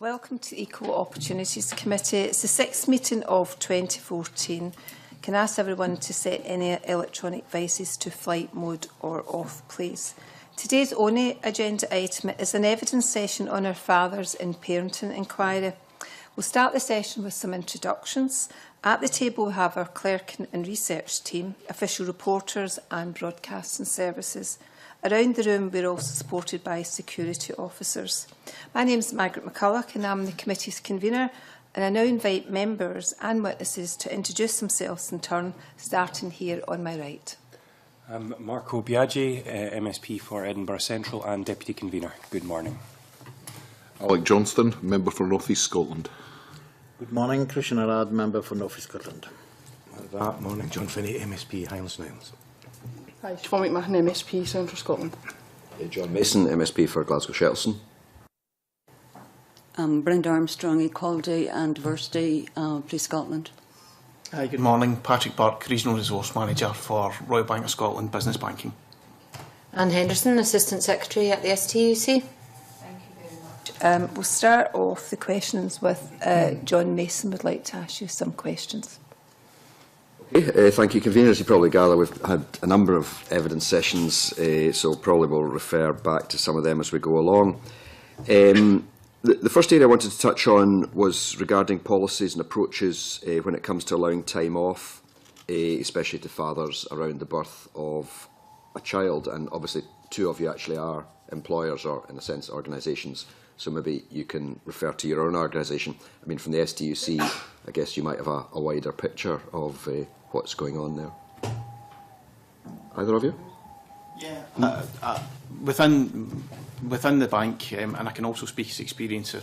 Welcome to the Equal Opportunities Committee. It's the 6th meeting of 2014. Can I ask everyone to set any electronic devices to flight mode or off, please? Today's only agenda item is an evidence session on our fathers in parenting inquiry. We'll start the session with some introductions. At the table we have our clerk and research team, official reporters and broadcasting services. Around the room we're also supported by security officers. My name is Margaret McCulloch and I'm the committee's convener, and I now invite members and witnesses to introduce themselves in turn, starting here on my right. Marco Biaggi, MSP for Edinburgh Central and Deputy Convener. Good morning. Alec Johnston, Member for North East Scotland. Good morning, Christian Arad, Member for North East Scotland. That morning, John Finney, MSP Highlands and Islands. Hi, Siobhan McMahon, MSP Central Scotland. John Mason, MSP for Glasgow Shettleston. BRENDA Armstrong, Equality and Diversity, Police Scotland. Hi, good morning, Patrick Burke, Regional Resource Manager for Royal Bank of Scotland Business Banking. Anne Henderson, Assistant Secretary at the STUC. We'll start off the questions with John Mason. Would like to ask you some questions. Okay, thank you, Convener. As you probably gather, we've had a number of evidence sessions, so probably we'll refer back to some of them as we go along. The first area I wanted to touch on was regarding policies and approaches when it comes to allowing time off, especially to fathers around the birth of a child. And obviously, two of you actually are employers or, in a sense, organisations. So maybe you can refer to your own organisation. I mean, from the STUC, I guess you might have a wider picture of what's going on there. Either of you? Yeah, within the bank, and I can also speak as experience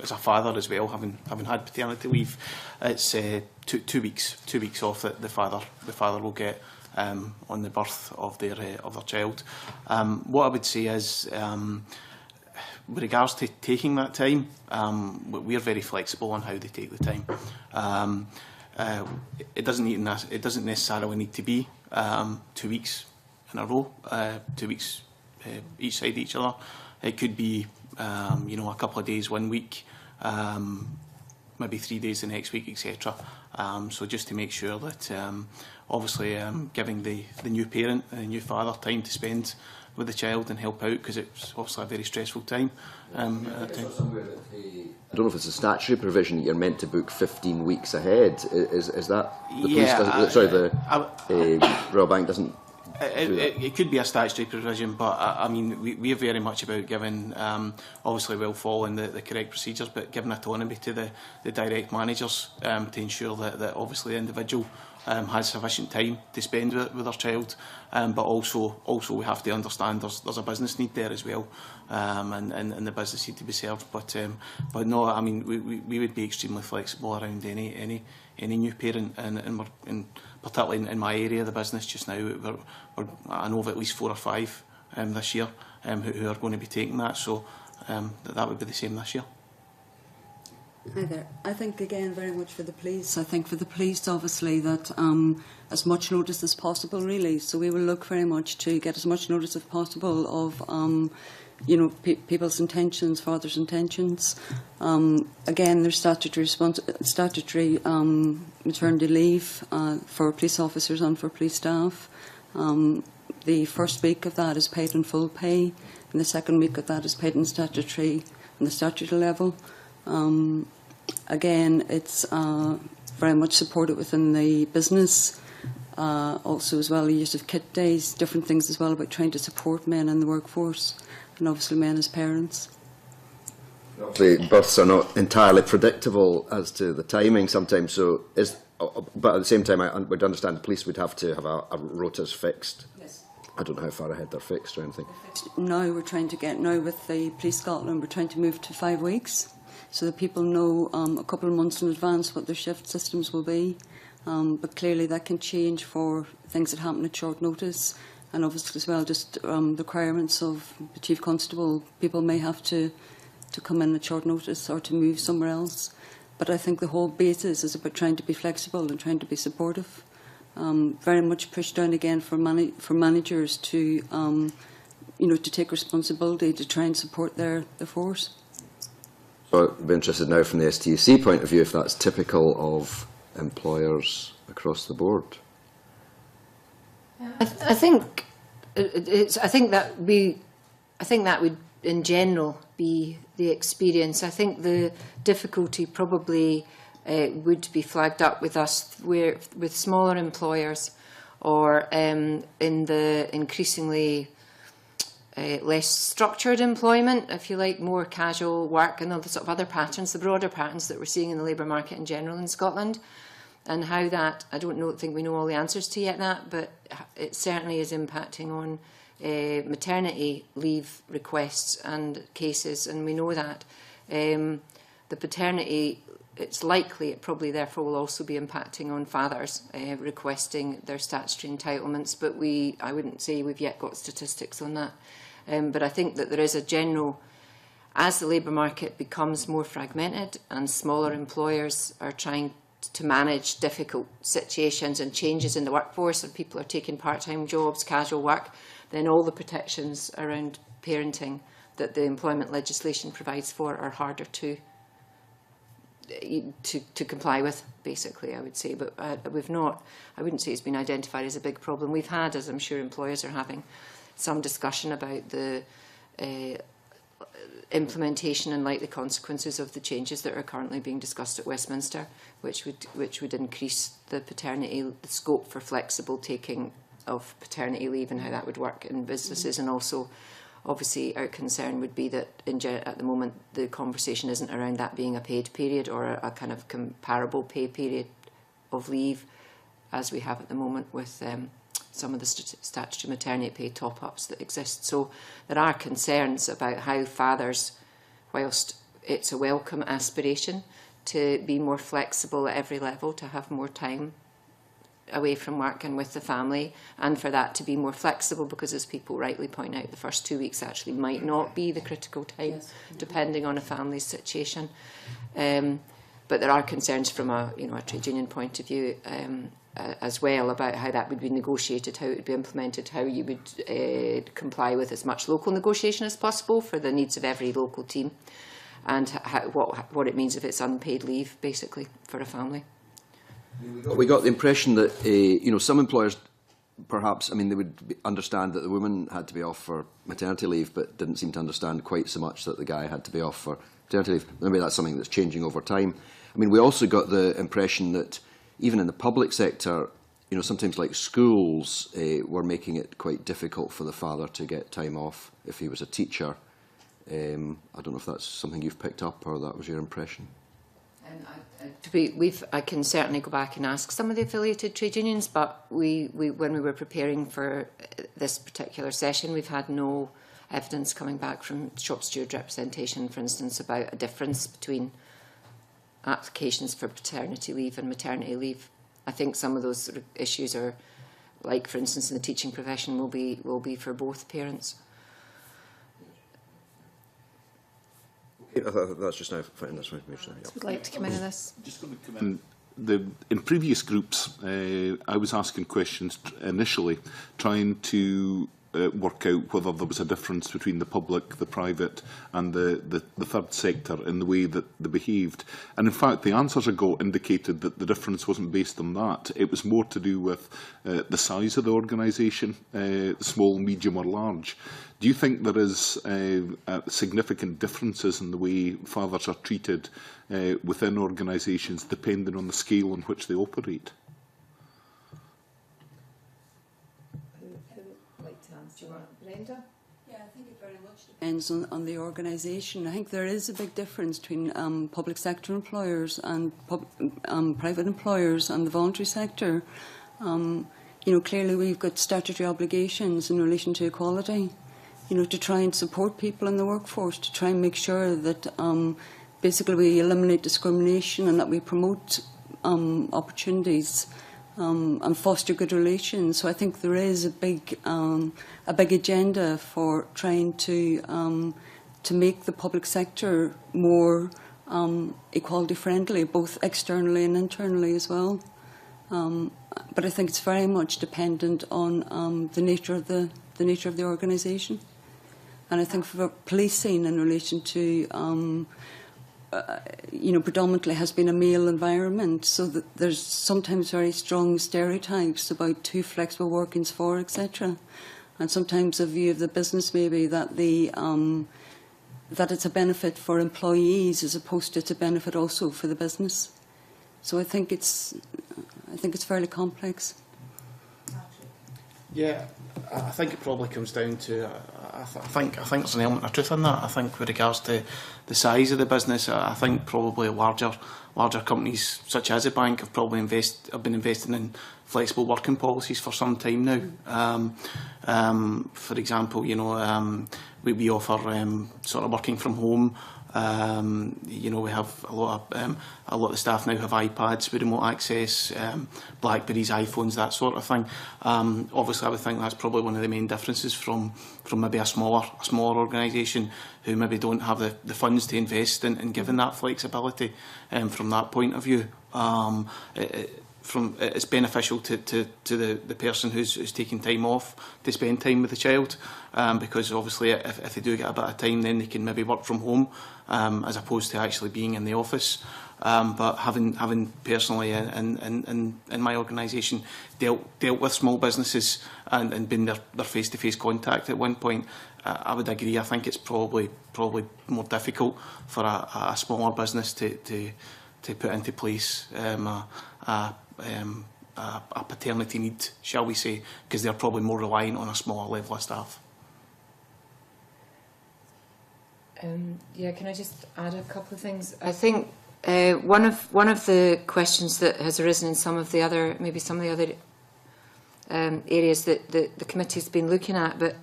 as a father as well, having had paternity leave. It's two weeks off that the father will get on the birth of their child. What I would say is, with regards to taking that time, we're very flexible on how they take the time. It doesn't necessarily need to be 2 weeks in a row, 2 weeks each side of each other. It could be a couple of days 1 week, maybe 3 days the next week, etc. So just to make sure that obviously giving the new parent and the new father time to spend with the child and help out, because it's obviously a very stressful time. I don't know if it's a statutory provision that you're meant to book 15 weeks ahead. Is that the police? Royal Bank doesn't. It could be a statutory provision, but I mean, we are very much about giving, obviously while following the correct procedures, but giving autonomy to the direct managers to ensure that obviously the individual has sufficient time to spend with their child, but also we have to understand there's a business need there as well, and the business need to be served. But no, I mean, we would be extremely flexible around any new parent, and particularly in my area of the business just now, I know of at least 4 or 5 this year who are going to be taking that, so that would be the same this year. Hi there. I think again very much for the police. I think for the police obviously that as much notice as possible really. So we will look very much to get as much notice as possible of people's intentions, fathers' intentions. Again, there's statutory maternity leave for police officers and for police staff. The first week of that is paid in full pay, and the second week of that is paid in statutory on the statutory level. Again, it's very much supported within the business. Also as well, the use of kit days, different things as well about trying to support men in the workforce, and obviously men as parents. Obviously, births are not entirely predictable as to the timing sometimes, but at the same time I would understand the police would have to have a rotas fixed. Yes. I don't know how far ahead they're fixed or anything. Now we're trying to get, with the Police Scotland, we're trying to move to 5 weeks, so that people know a couple of months in advance what their shift systems will be. But clearly that can change for things that happen at short notice, and obviously as well just the requirements of the Chief Constable. People may have to come in at short notice or to move somewhere else. But I think the whole basis is about trying to be flexible and trying to be supportive. Very much pushed down again for managers to to take responsibility to try and support their force. I'd be interested now from the STUC point of view if that's typical of employers across the board. I think that would in general be the experience. I think the difficulty probably would be flagged up with us with smaller employers or in the increasingly less structured employment, if you like, more casual work and all the sort of other patterns, the broader patterns that we're seeing in the labour market in general in Scotland, and how that, I don't think we know all the answers to yet that, but it certainly is impacting on maternity leave requests and cases, and we know that. The paternity, it's likely it probably therefore will also be impacting on fathers requesting their statutory entitlements, but I wouldn't say we've yet got statistics on that. But I think that there is a general, as the labour market becomes more fragmented and smaller employers are trying to manage difficult situations and changes in the workforce, and people are taking part-time jobs, casual work, then all the protections around parenting that the employment legislation provides for are harder to comply with, basically, I would say. But I wouldn't say it's been identified as a big problem. We've had, as I'm sure employers are having, some discussion about the implementation and likely consequences of the changes that are currently being discussed at Westminster, which would increase the scope for flexible taking of paternity leave and how that would work in businesses. And also, obviously, our concern would be that at the moment the conversation isn't around that being a paid period or a kind of comparable pay period of leave as we have at the moment with some of the statutory maternity pay top-ups that exist. So there are concerns about how fathers, whilst it's a welcome aspiration to be more flexible at every level, to have more time away from work and with the family, and for that to be more flexible, because as people rightly point out, the first 2 weeks actually might not be the critical time, depending on a family's situation. But there are concerns from a trade union point of view as well about how that would be negotiated, how it would be implemented, how you would comply with as much local negotiation as possible for the needs of every local team, and what it means if it's unpaid leave, basically, for a family. We got the impression that some employers, perhaps, they would understand that the woman had to be off for maternity leave, but didn't seem to understand quite so much that the guy had to be off for paternity leave. Maybe that's something that's changing over time. We also got the impression that even in the public sector, sometimes like schools were making it quite difficult for the father to get time off if he was a teacher. I don't know if that's something you've picked up or that was your impression. I can certainly go back and ask some of the affiliated trade unions, but when we were preparing for this particular session, we've had no evidence coming back from shop steward representation, for instance, about a difference between applications for paternity leave and maternity leave. I think some of those issues are, like for instance in the teaching profession, will be for both parents. That's just now finding this information. So would like to come into this. Just going to come in. In previous groups, I was asking questions initially, trying to work out whether there was a difference between the public, the private and the third sector in the way that they behaved. And in fact, the answers I got indicated that the difference wasn't based on that. It was more to do with the size of the organisation, small, medium or large. Do you think there is significant differences in the way fathers are treated within organisations depending on the scale in which they operate? Brenda? Yeah, I think it very much depends on the organisation. I think there is a big difference between public sector employers and private employers and the voluntary sector. Clearly we've got statutory obligations in relation to equality, to try and support people in the workforce, to try and make sure that basically we eliminate discrimination and that we promote opportunities and foster good relations. So I think there is a big agenda for trying to make the public sector more equality friendly, both externally and internally as well. But I think it's very much dependent on the nature of the organisation. And I think for policing in relation to you know, predominantly has been a male environment, so that there's sometimes very strong stereotypes about too flexible workings for, etc. And sometimes a view of the business maybe that that it's a benefit for employees as opposed to it's a benefit also for the business. So I think it's fairly complex. Yeah, I think it probably comes down to. I think there's an element of truth in that. I think with regards to the size of the business, I think probably larger companies such as a bank have probably been investing in flexible working policies for some time now. For example, you know, we offer sort of working from home. You know, we have a lot of the staff now have iPads with remote access, Blackberries, iPhones, that sort of thing. Obviously, I would think that's probably one of the main differences from maybe a smaller organisation who maybe don't have the funds to invest in giving that flexibility. From that point of view, it's beneficial to the person who's taking time off to spend time with the child, because obviously if they do get a bit of time, then they can maybe work from home as opposed to actually being in the office. But having personally in my organisation dealt with small businesses and been their face-to-face contact at one point, I would agree. I think it's probably more difficult for a smaller business to put into place a paternity need, shall we say, because they're probably more reliant on a smaller level of staff. Yeah, can I just add a couple of things? I think one of the questions that has arisen in some of the other areas that the committee's been looking at, but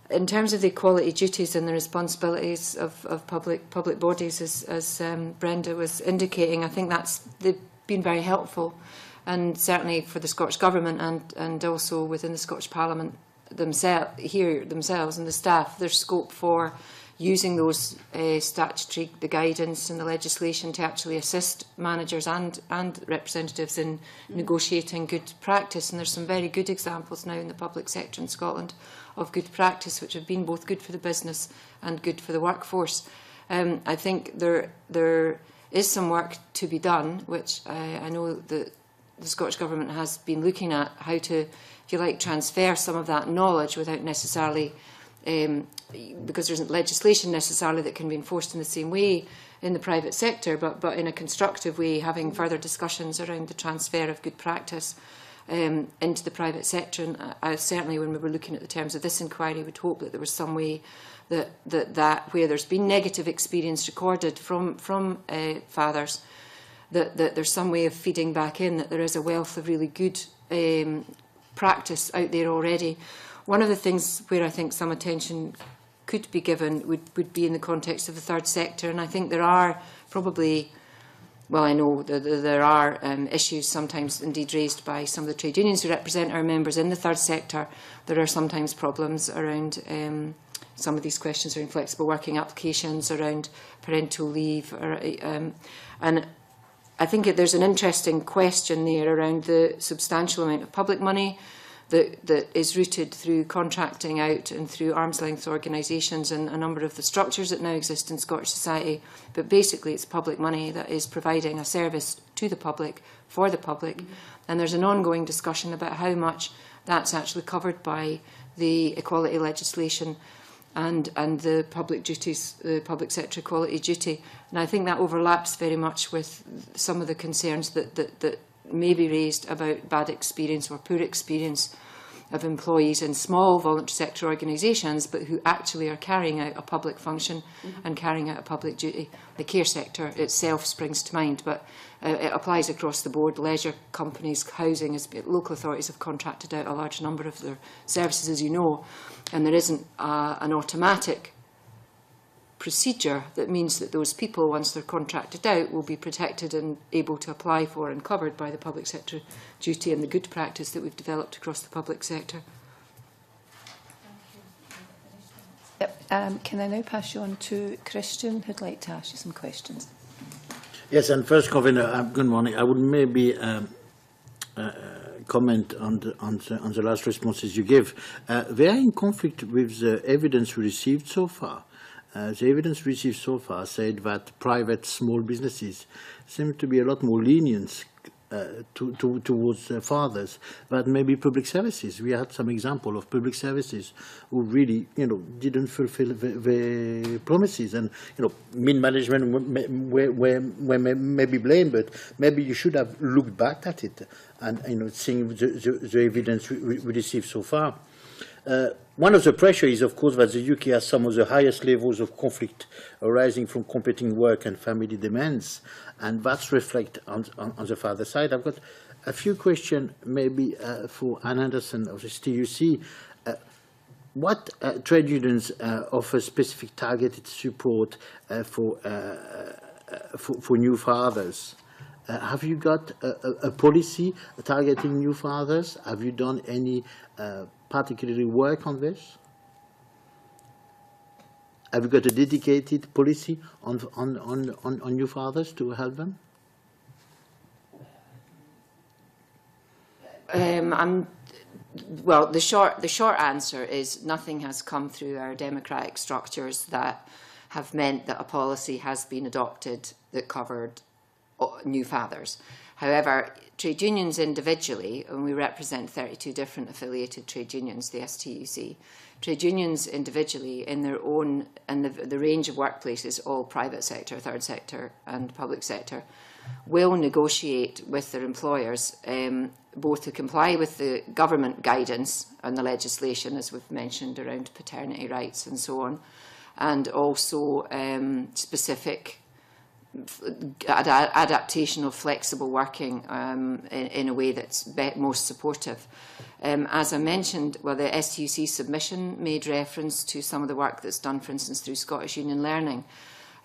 in terms of the equality duties and the responsibilities of public bodies, as Brenda was indicating, I think they've been very helpful, and certainly for the Scottish Government and also within the Scottish Parliament themselves and the staff, there's scope for using those statutory, the guidance and the legislation to actually assist managers and representatives in negotiating good practice. And there's some very good examples now in the public sector in Scotland of good practice, which have been both good for the business and good for the workforce. I think there is some work to be done, which I know that the Scottish Government has been looking at, how to, if you like, transfer some of that knowledge without necessarily, because there isn't legislation necessarily that can be enforced in the same way in the private sector, but in a constructive way, having further discussions around the transfer of good practice into the private sector. And I certainly, when we were looking at the terms of this inquiry, would hope that there was some way that where there's been negative experience recorded from fathers, that there's some way of feeding back in that there is a wealth of really good practice out there already. One of the things where I think some attention could be given would be in the context of the third sector, and I think there are probably, well, I know that there are issues sometimes indeed raised by some of the trade unions who represent our members in the third sector. There are sometimes problems around some of these questions around flexible working applications, around parental leave, and I think there's an interesting question there around the substantial amount of public money that is routed through contracting out and through arm's length organisations and a number of the structures that now exist in Scottish society. But basically it's public money that is providing a service to the public, for the public. And there's an ongoing discussion about how much that's actually covered by the equality legislation and the public duties, the public sector equality duty. And I think that overlaps very much with some of the concerns that may be raised about bad experience or poor experience of employees in small voluntary sector organisations, but who actually are carrying out a public function and carrying out a public duty. The care sector itself springs to mind, but it applies across the board. Leisure companies, housing, local authorities have contracted out a large number of their services, as you know, and there isn't an automatic procedure that means that those people, once they're contracted out, will be protected and able to apply for and covered by the public sector duty and the good practice that we've developed across the public sector. Yep. Can I now pass you on to Christian, who'd like to ask you some questions? Yes, and first, Convener, good morning. I would maybe comment on the last responses you gave. They are in conflict with the evidence we received so far. the evidence received so far said that private small businesses seem to be a lot more lenient towards fathers than maybe public services. We had some example of public services who really, didn't fulfill the promises, and mean management were maybe blamed, but maybe you should have looked back at it and seeing the evidence we received so far. One of the pressure is, of course, that the UK has some of the highest levels of conflict arising from competing work and family demands, and that's reflected on the father side. I've got a few questions, maybe for Anne Henderson of the STUC. What trade unions offer specific targeted support for new fathers? Have you got a policy targeting new fathers? Have you done any particularly work on this? Have you got a dedicated policy on new fathers to help them? Well, the short answer is nothing has come through our democratic structures that have meant that a policy has been adopted that covered new fathers. However, trade unions individually, and we represent 32 different affiliated trade unions, the STUC, trade unions individually in their own, and the range of workplaces, all private sector, third sector and public sector, will negotiate with their employers both to comply with the government guidance and the legislation, as we've mentioned, around paternity rights and so on, and also specific adaptation of flexible working in a way that's most supportive. As I mentioned, well, the STUC submission made reference to some of the work that's done, for instance, through Scottish Union Learning.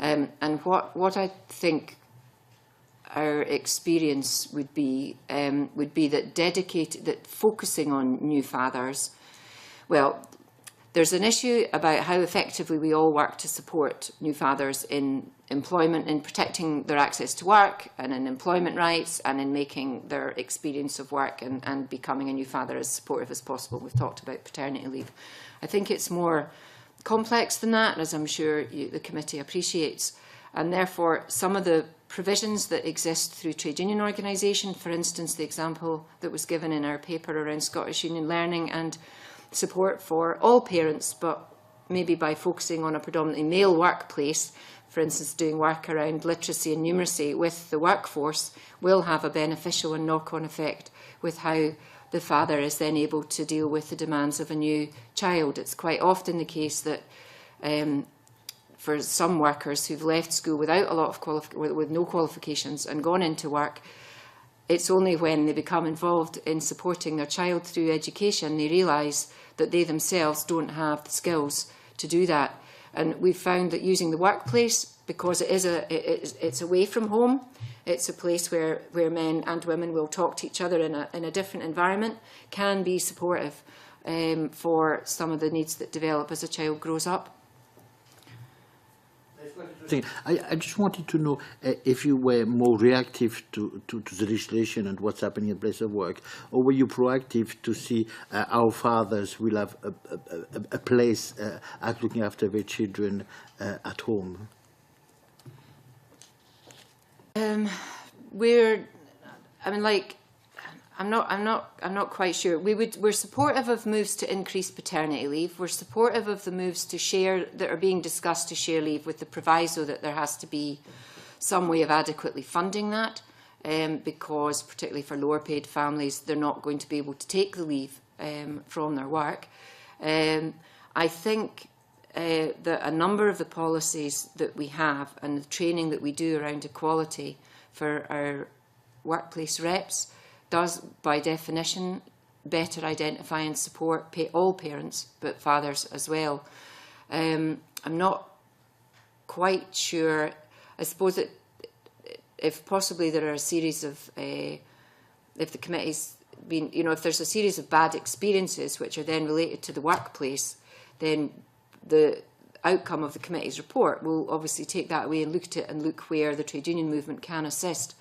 And what I think our experience would be that focusing on new fathers, well, there's an issue about how effectively we all work to support new fathers in employment, in protecting their access to work and in employment rights and in making their experience of work and becoming a new father as supportive as possible. We've talked about paternity leave. I think it's more complex than that, as I'm sure the committee appreciates, and therefore some of the provisions that exist through trade union organisation, for instance, the example that was given in our paper around Scottish Union Learning and support for all parents, but maybe by focusing on a predominantly male workplace, for instance, doing work around literacy and numeracy with the workforce, will have a beneficial and knock-on effect with how the father is then able to deal with the demands of a new child. It's quite often the case that for some workers who've left school without a lot of with no qualifications and gone into work, it's only when they become involved in supporting their child through education they realise that they themselves don't have the skills to do that. And we've found that using the workplace, because it's away from home, it's a place where men and women will talk to each other in a different environment, can be supportive for some of the needs that develop as a child grows up. I just wanted to know if you were more reactive to the legislation and what's happening in place of work, or were you proactive to see how fathers will have a place at looking after their children at home? I'm not quite sure. We're supportive of moves to increase paternity leave. We're supportive of the moves to share that are being discussed to share leave, with the proviso that there has to be some way of adequately funding that, because particularly for lower paid families, they're not going to be able to take the leave from their work. I think that a number of the policies that we have and the training that we do around equality for our workplace reps does, by definition, better identify and support all parents, but fathers as well. I'm not quite sure. I suppose that if possibly there are a series of, if the committee's been, if there's a series of bad experiences which are then related to the workplace, then the outcome of the committee's report will obviously take that away and look at it and look where the trade union movement can assist.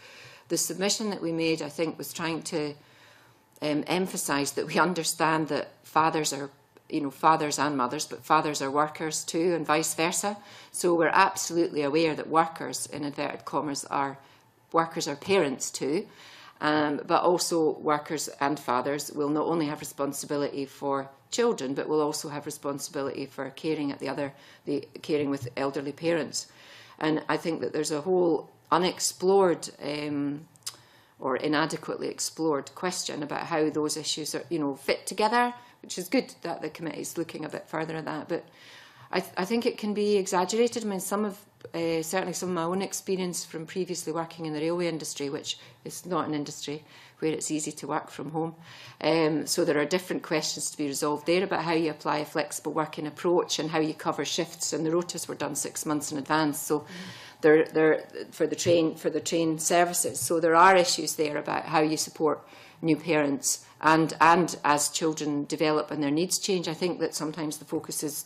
The submission that we made, I think, was trying to emphasise that we understand that fathers are you know, fathers and mothers, but fathers are workers too, and vice versa. So we're absolutely aware that workers, in inverted commas, are parents too, but also workers and fathers will not only have responsibility for children, but will also have responsibility for caring caring with elderly parents. And I think that there's a whole unexplored or inadequately explored question about how those issues are, you know, fit together, which is good that the committee is looking a bit further at that. But I think it can be exaggerated. I mean, certainly some of my own experience from previously working in the railway industry, which is not an industry where it's easy to work from home. So there are different questions to be resolved there about how you apply a flexible working approach and how you cover shifts, and the rotas were done 6 months in advance. So they're for the train services. So there are issues there about how you support new parents and as children develop and their needs change. I think that sometimes the focus is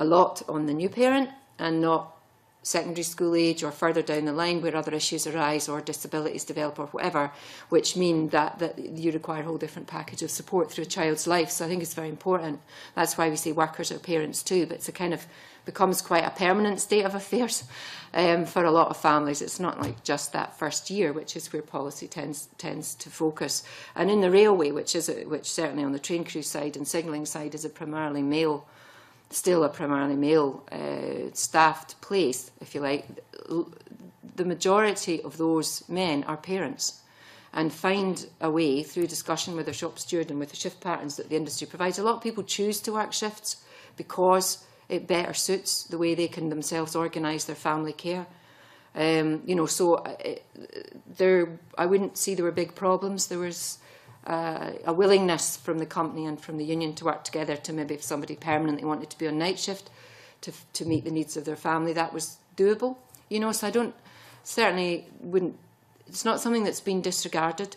a lot on the new parent and not secondary school age or further down the line where other issues arise or disabilities develop or whatever, which mean that you require a whole different package of support through a child's life. So I think it's very important. That's why we say workers are parents too, but it's a kind of becomes quite a permanent state of affairs for a lot of families. It's not like just that first year, which is where policy tends to focus. And in the railway, which certainly on the train crew side and signalling side is still a primarily male staffed place, if you like, the majority of those men are parents and find a way through discussion with their shop steward and with the shift patterns that the industry provides. A lot of people choose to work shifts because it better suits the way they can themselves organise their family care. You know, so I wouldn't see there were big problems. There was a willingness from the company and from the union to work together to maybe if somebody permanently wanted to be on night shift to meet the needs of their family, that was doable. You know, so it's not something that's been disregarded,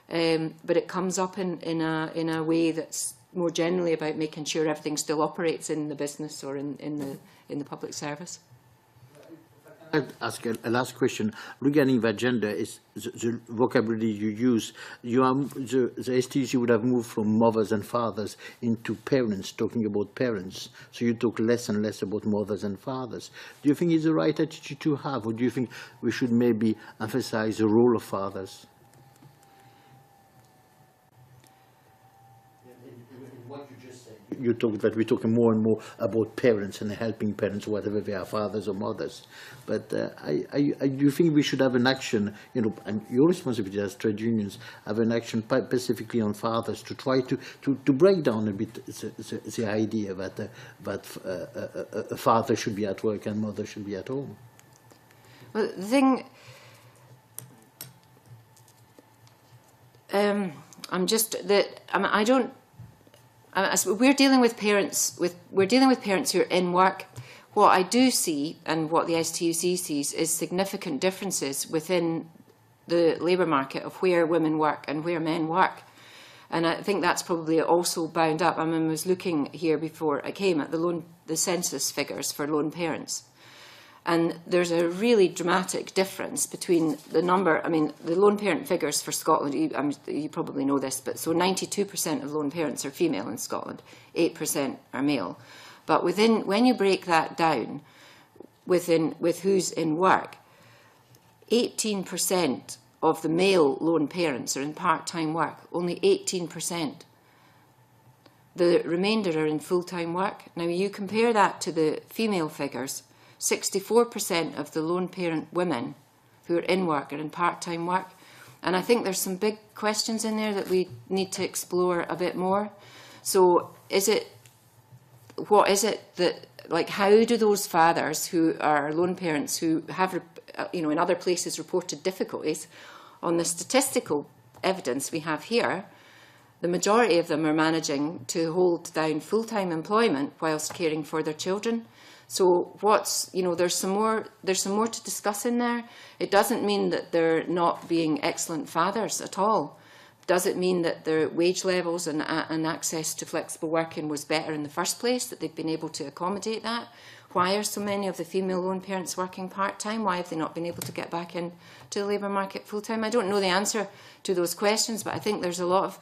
but it comes up in a way that's more generally about making sure everything still operates in the business or in the public service. I'd ask a last question regarding that gender. Is the vocabulary you use? The STUC would have moved from mothers and fathers into parents, talking about parents. So you talk less and less about mothers and fathers. Do you think it's the right attitude to have, or do you think we should maybe emphasize the role of fathers? What you just said, you talk that we're talking more and more about parents and helping parents, whether they are fathers or mothers. But do you think we should have an action, you know, and your responsibility as trade unions, have an action specifically on fathers to try to break down a bit the idea that a father should be at work and mother should be at home? Well, the thing, we're dealing with parents who are in work. What I do see, and what the STUC sees, is significant differences within the labour market of where women work and where men work. And I think that's probably also bound up. I mean, I was looking here before I came at the census figures for lone parents. And there's a really dramatic difference between the number, I mean, the lone parent figures for Scotland, you probably know this, but so 92% of lone parents are female in Scotland, 8% are male. But when you break that down with who's in work, 18% of the male lone parents are in part-time work, only 18%. The remainder are in full-time work. Now, you compare that to the female figures, 64% of the lone parent women who are in work are in part-time work. And I think there's some big questions in there that we need to explore a bit more. So what is it that, like, how do those fathers who are lone parents who have, you know, in other places reported difficulties, on the statistical evidence we have here, the majority of them are managing to hold down full-time employment whilst caring for their children. So there's some more to discuss in there. It doesn't mean that they're not being excellent fathers at all. Does it mean that their wage levels and access to flexible working was better in the first place, that they've been able to accommodate that? Why are so many of the female lone parents working part-time? Why have they not been able to get back into the labour market full-time? I don't know the answer to those questions, but I think there's a lot of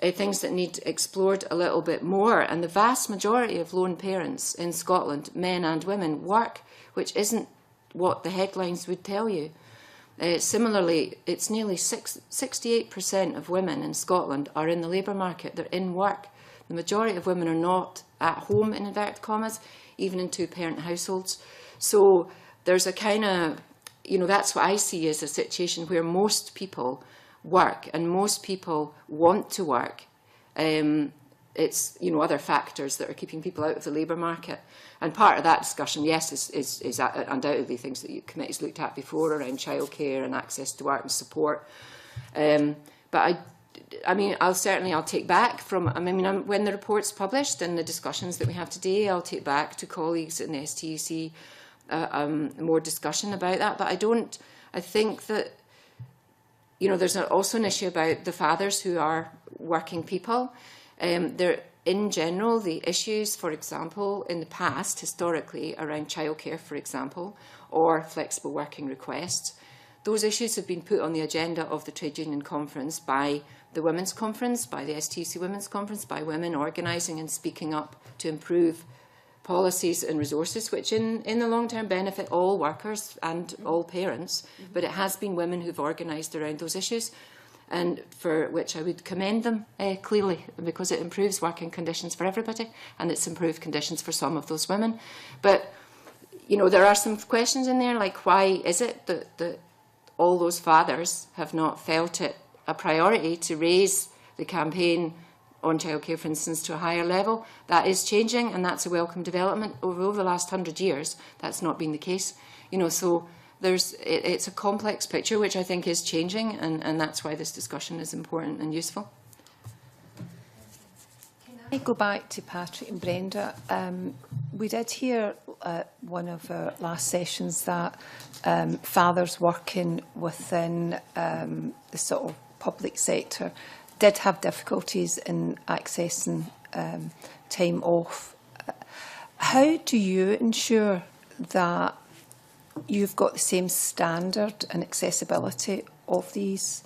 things that need explored a little bit more. And the vast majority of lone parents in Scotland, men and women, work, which isn't what the headlines would tell you. Similarly, it's nearly 68% of women in Scotland are in the labour market. They're in work. The majority of women are not at home, in inverted commas, even in two-parent households. So there's a kind of, you know, that's what I see as a situation where most people work and most people want to work. It's, you know, other factors that are keeping people out of the labour market. And part of that discussion, yes, is undoubtedly things that your committee's looked at before around childcare and access to work and support. But I mean, I'll take back from, when the report's published and the discussions that we have today, I'll take back to colleagues in the STUC more discussion about that. But I think that, you know, there's also an issue about the fathers who are working people. In general, the issues, for example, in the past, historically, around childcare, for example, or flexible working requests, those issues have been put on the agenda of the Trade Union Conference by the Women's Conference, by the STUC Women's Conference, by women organising and speaking up to improve policies and resources, which in the long term benefit all workers and all parents. But it has been women who've organised around those issues, and for which I would commend them clearly, because it improves working conditions for everybody, and it's improved conditions for some of those women. But, you know, there are some questions in there, like why is it that all those fathers have not felt it a priority to raise the campaign on childcare, for instance, to a higher level? That is changing, and that's a welcome development. Over the last 100 years, that's not been the case. You know, so it's a complex picture which I think is changing, and that's why this discussion is important and useful. Can I go back to Patrick and Brenda? We did hear at one of our last sessions that fathers working within the sort of public sector did have difficulties in accessing time off. How do you ensure that you've got the same standard and accessibility of these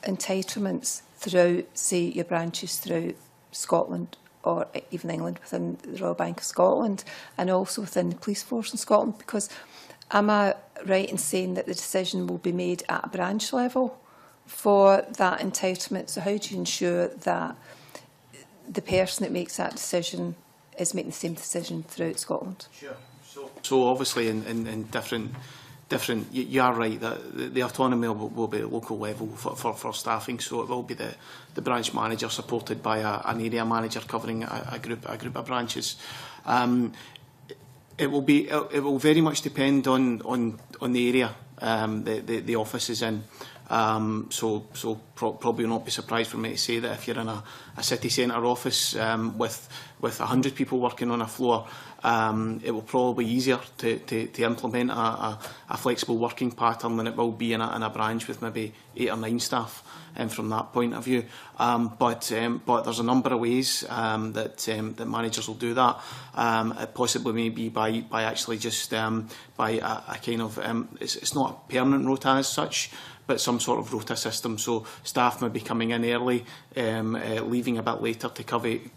entitlements throughout, say, your branches throughout Scotland or even England, within the Royal Bank of Scotland, and also within the police force in Scotland? Because am I right in saying that the decision will be made at a branch level for that entitlement? So how do you ensure that the person that makes that decision is making the same decision throughout Scotland? Sure. So obviously in different, you are right that the autonomy will be at local level for staffing. So it will be the branch manager supported by an area manager covering a group of branches. It will very much depend on the area the office is in. So probably not be surprised for me to say that if you're in a city centre office with 100 people working on a floor, it will probably be easier to implement a flexible working pattern than it will be in a branch with maybe 8 or 9 staff. From that point of view, but there's a number of ways that managers will do that. It possibly maybe by actually just by a kind of it's not a permanent rota as such, but some sort of rota system. So staff may be coming in early, leaving a bit later to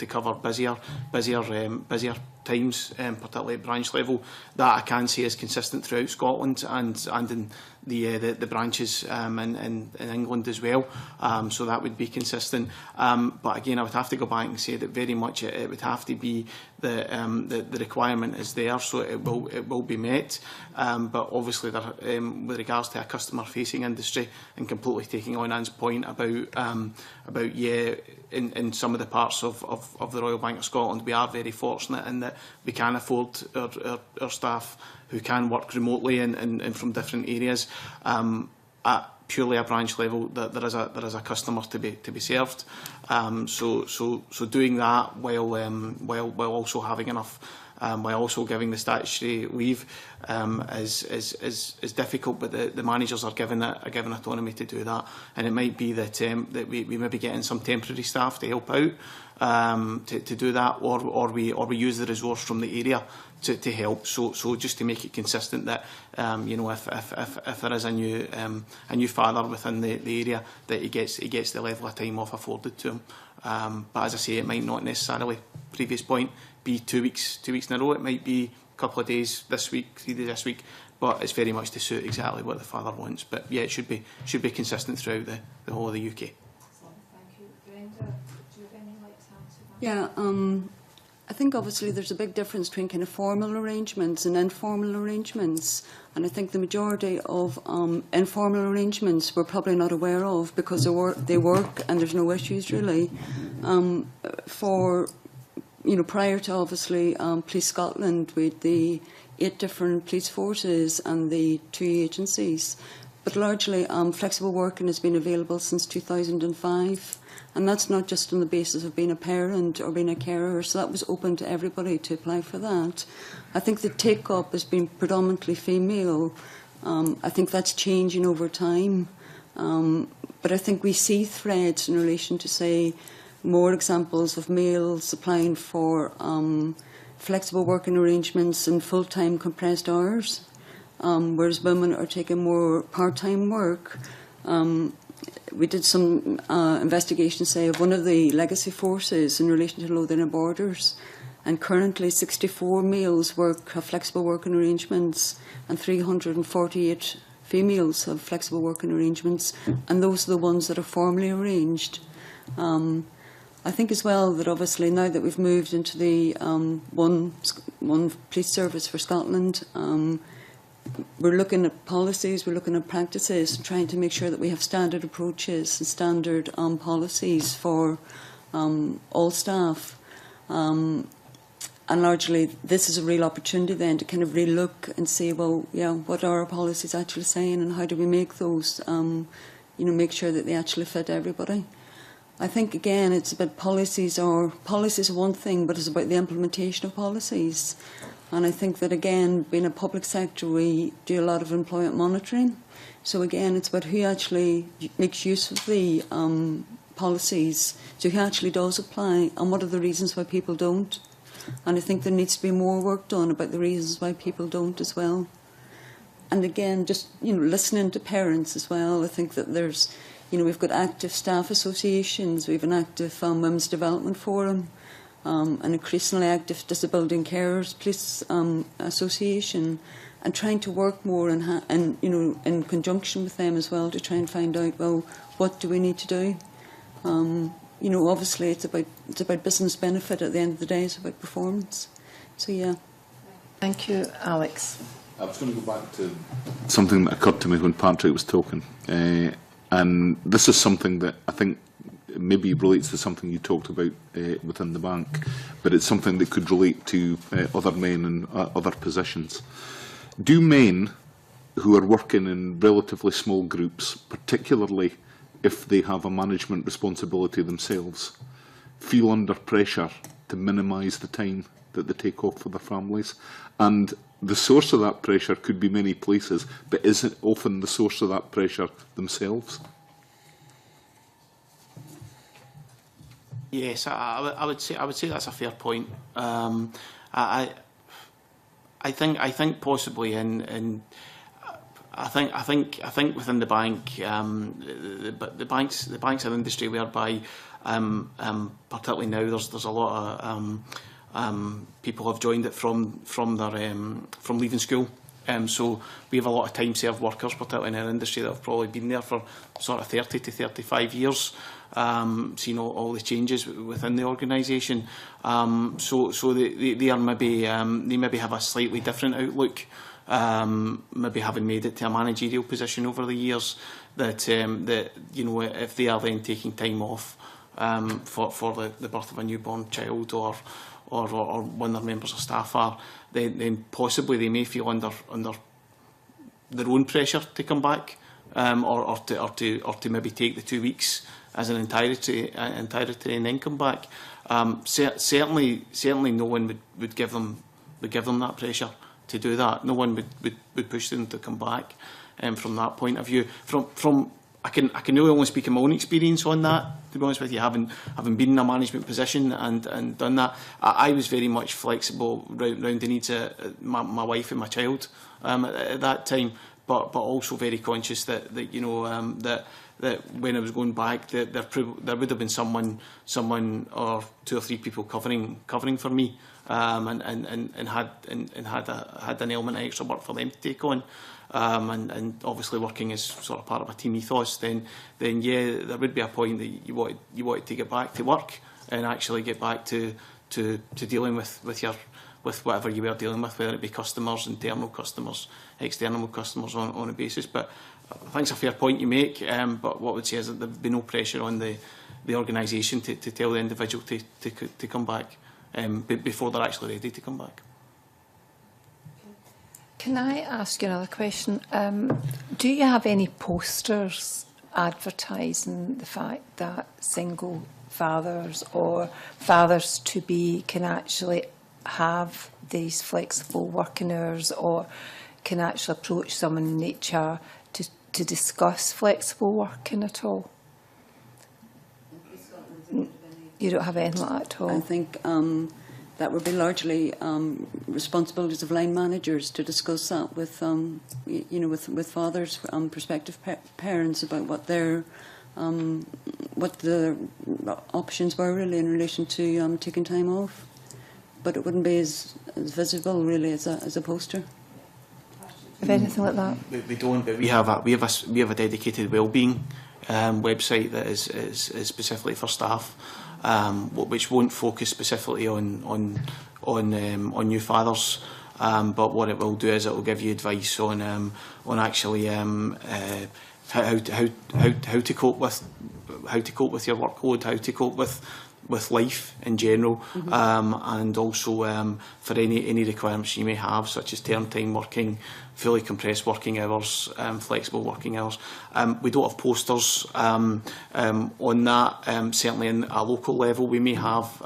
cover busier times, particularly at branch level. That I can say is consistent throughout Scotland and in the branches in England as well. So that would be consistent. But again, I would have to go back and say that very much it would have to be the requirement is there, so it will be met. But obviously, with regards to a customer-facing industry, and completely taking on Anne's point about in some of the parts of the Royal Bank of Scotland, we are very fortunate in that we can afford our staff who can work remotely and from different areas. At purely a branch level, that there is a customer to be served. So doing that while also having enough, while also giving the statutory leave is difficult. But the managers are given autonomy to do that, and it might be that we may be getting some temporary staff to help out to do that, or we use the resource from the area to help. So just to make it consistent that you know, if there is a new father within the area, that he gets the level of time off afforded to him. But as I say, it might not necessarily, previous point, be 2 weeks in a row. It might be a couple of days this week, 3 days this week. But it's very much to suit exactly what the father wants. But yeah, it should be consistent throughout the whole of the UK. Thank you. Brenda, do you have anything like to answer that? Yeah, I think obviously there's a big difference between kind of formal arrangements and informal arrangements, and I think the majority of informal arrangements we're probably not aware of because they work and there's no issues really. For you know, prior to obviously Police Scotland, we had the 8 different police forces and the 2 agencies, but largely flexible working has been available since 2005. And that's not just on the basis of being a parent or being a carer, so that was open to everybody to apply for that. I think the take-up has been predominantly female. I think that's changing over time. But I think we see threads in relation to, say, more examples of males applying for flexible working arrangements and full-time compressed hours, whereas women are taking more part-time work. We did some investigation, say, of one of the legacy forces in relation to Lothian Borders, and currently 64 males have flexible working arrangements and 348 females have flexible working arrangements, and those are the ones that are formally arranged. I think as well that obviously now that we've moved into the one police service for Scotland, we're looking at policies, we're looking at practices, and trying to make sure that we have standard approaches and standard policies for all staff. And largely, this is a real opportunity then to kind of re-look and say, well, yeah, what are our policies actually saying, and how do we make those, you know, make sure that they actually fit everybody. I think, again, it's about policies are one thing, but it's about the implementation of policies. And I think that, again, being a public sector, we do a lot of employment monitoring. So, again, it's about who actually makes use of the policies, so who actually does apply, and what are the reasons why people don't. And I think there needs to be more work done about the reasons why people don't as well. And, again, just, you know, listening to parents as well. I think that there's, you know, we've got active staff associations, we have an active Women's Development Forum, an increasingly active Disability and Carers Police Association, and trying to work more and you know, in conjunction with them as well to try and find out, well, what do we need to do? You know, obviously it's about business benefit at the end of the day, it's about performance. So yeah. Thank you, Alex. I was going to go back to something that occurred to me when Patrick was talking, and this is something that I think maybe relates to something you talked about within the bank, but it's something that could relate to other men in other positions. Do men who are working in relatively small groups, particularly if they have a management responsibility themselves, feel under pressure to minimise the time that they take off for their families? And the source of that pressure could be many places, but isn't often the source of that pressure themselves? Yes, I would say that's a fair point. I think possibly I think within the bank, the banks are an industry whereby particularly now there's a lot of people have joined it from leaving school. So we have a lot of time served workers, particularly in our industry, that have probably been there for sort of 30 to 35 years. Seen all the changes within the organisation. So they are maybe they maybe have a slightly different outlook. Maybe having made it to a managerial position over the years, that you know, if they are then taking time off for the birth of a newborn child or when their members of staff are, then possibly they may feel under their own pressure to come back, or to maybe take the 2 weeks as an entirety and then come back. Certainly no one would give them that pressure to do that. No one would push them to come back. From that point of view, from I can really only speak in my own experience on that, to be honest with you, having been in a management position and done that. I was very much flexible round the needs of my wife and my child at that time, but also very conscious that you know, that when I was going back, there would have been someone or 2 or 3 people covering for me, and had an element of extra work for them to take on. And obviously working as sort of part of a team ethos, then yeah, there would be a point that you wanted to get back to work and actually get back to dealing with whatever you were dealing with, whether it be customers, internal customers, external customers on a basis. But I think it's a fair point you make. But what I would say is that there would be no pressure on the organisation to tell the individual to come back before they're actually ready to come back. Can I ask you another question? Do you have any posters advertising the fact that single fathers or fathers-to-be can actually have these flexible working hours, or can actually approach someone in HR to discuss flexible working at all? You don't have anything like that at all? I think that would be largely responsibilities of line managers to discuss that with, you know, with fathers, prospective parents, about what the options were really in relation to taking time off. But it wouldn't be as visible really as a poster. Have anything like that? We don't, but we have a dedicated wellbeing website that is specifically for staff. Which won't focus specifically on new fathers, but what it will do is it will give you advice on actually how to cope with your workload, how to cope with life in general, and also for any requirements you may have, such as term time working, fully compressed working hours, flexible working hours. We don't have posters on that. Certainly in a local level we may have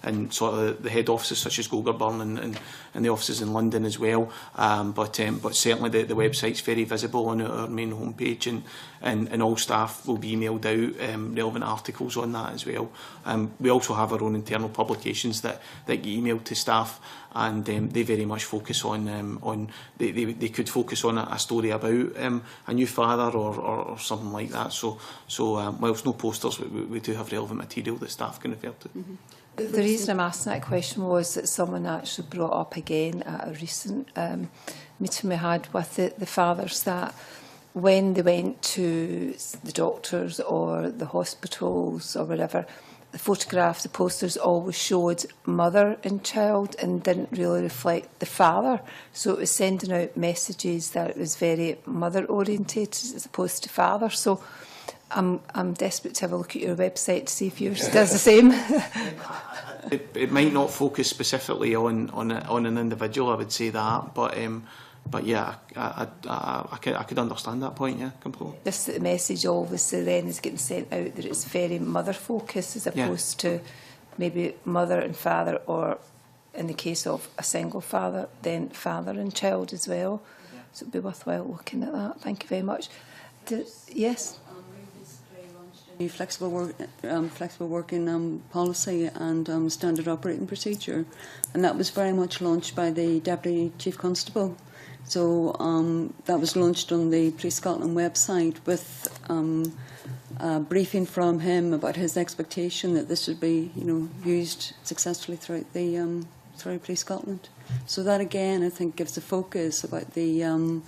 in sort of the head offices such as Goulburn and the offices in London as well. But certainly the website's very visible on our main homepage, and all staff will be emailed out relevant articles on that as well. We also have our own internal publications that get emailed to staff, and they very much focus on they could focus on a story about a new father or something like that. So whilst no posters, we do have relevant material that staff can refer to. The reason I'm asking that question was that someone actually brought up again at a recent meeting we had with the fathers, that when they went to the doctors or the hospitals or whatever, the photograph, the posters always showed mother and child and didn't really reflect the father. So it was sending out messages that it was very mother orientated as opposed to father. So I'm desperate to have a look at your website to see if yours does the same. It might not focus specifically on an individual, I would say that, but yeah, I could understand that point, yeah, completely. Just that the message obviously then is getting sent out that it's very mother focused as opposed to maybe mother and father, or in the case of a single father, then father and child as well. Yeah. So it'd be worthwhile looking at that. Thank you very much. Yes? New flexible working policy and standard operating procedure, and that was very much launched by the Deputy Chief Constable. So that was launched on the Police Scotland website with a briefing from him about his expectation that this would be, you know, used successfully throughout Police Scotland. So that again, I think, gives a focus about the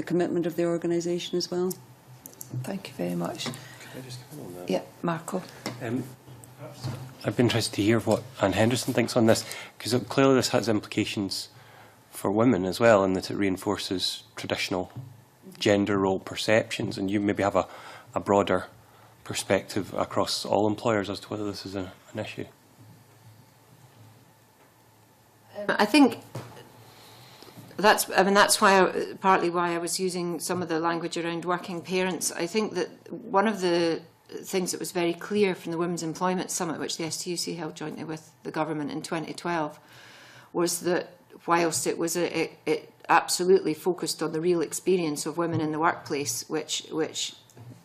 commitment of the organisation as well. Thank you very much. Can I just come on that? Yeah, Marco. I'd be interested to hear what Anne Henderson thinks on this, because clearly this has implications for women as well, in that it reinforces traditional gender role perceptions, and you maybe have a broader perspective across all employers as to whether this is an issue. I think that's why partly why I was using some of the language around working parents. I think that one of the things that was very clear from the Women's Employment Summit, which the STUC held jointly with the government in 2012, was that whilst it absolutely focused on the real experience of women in the workplace, which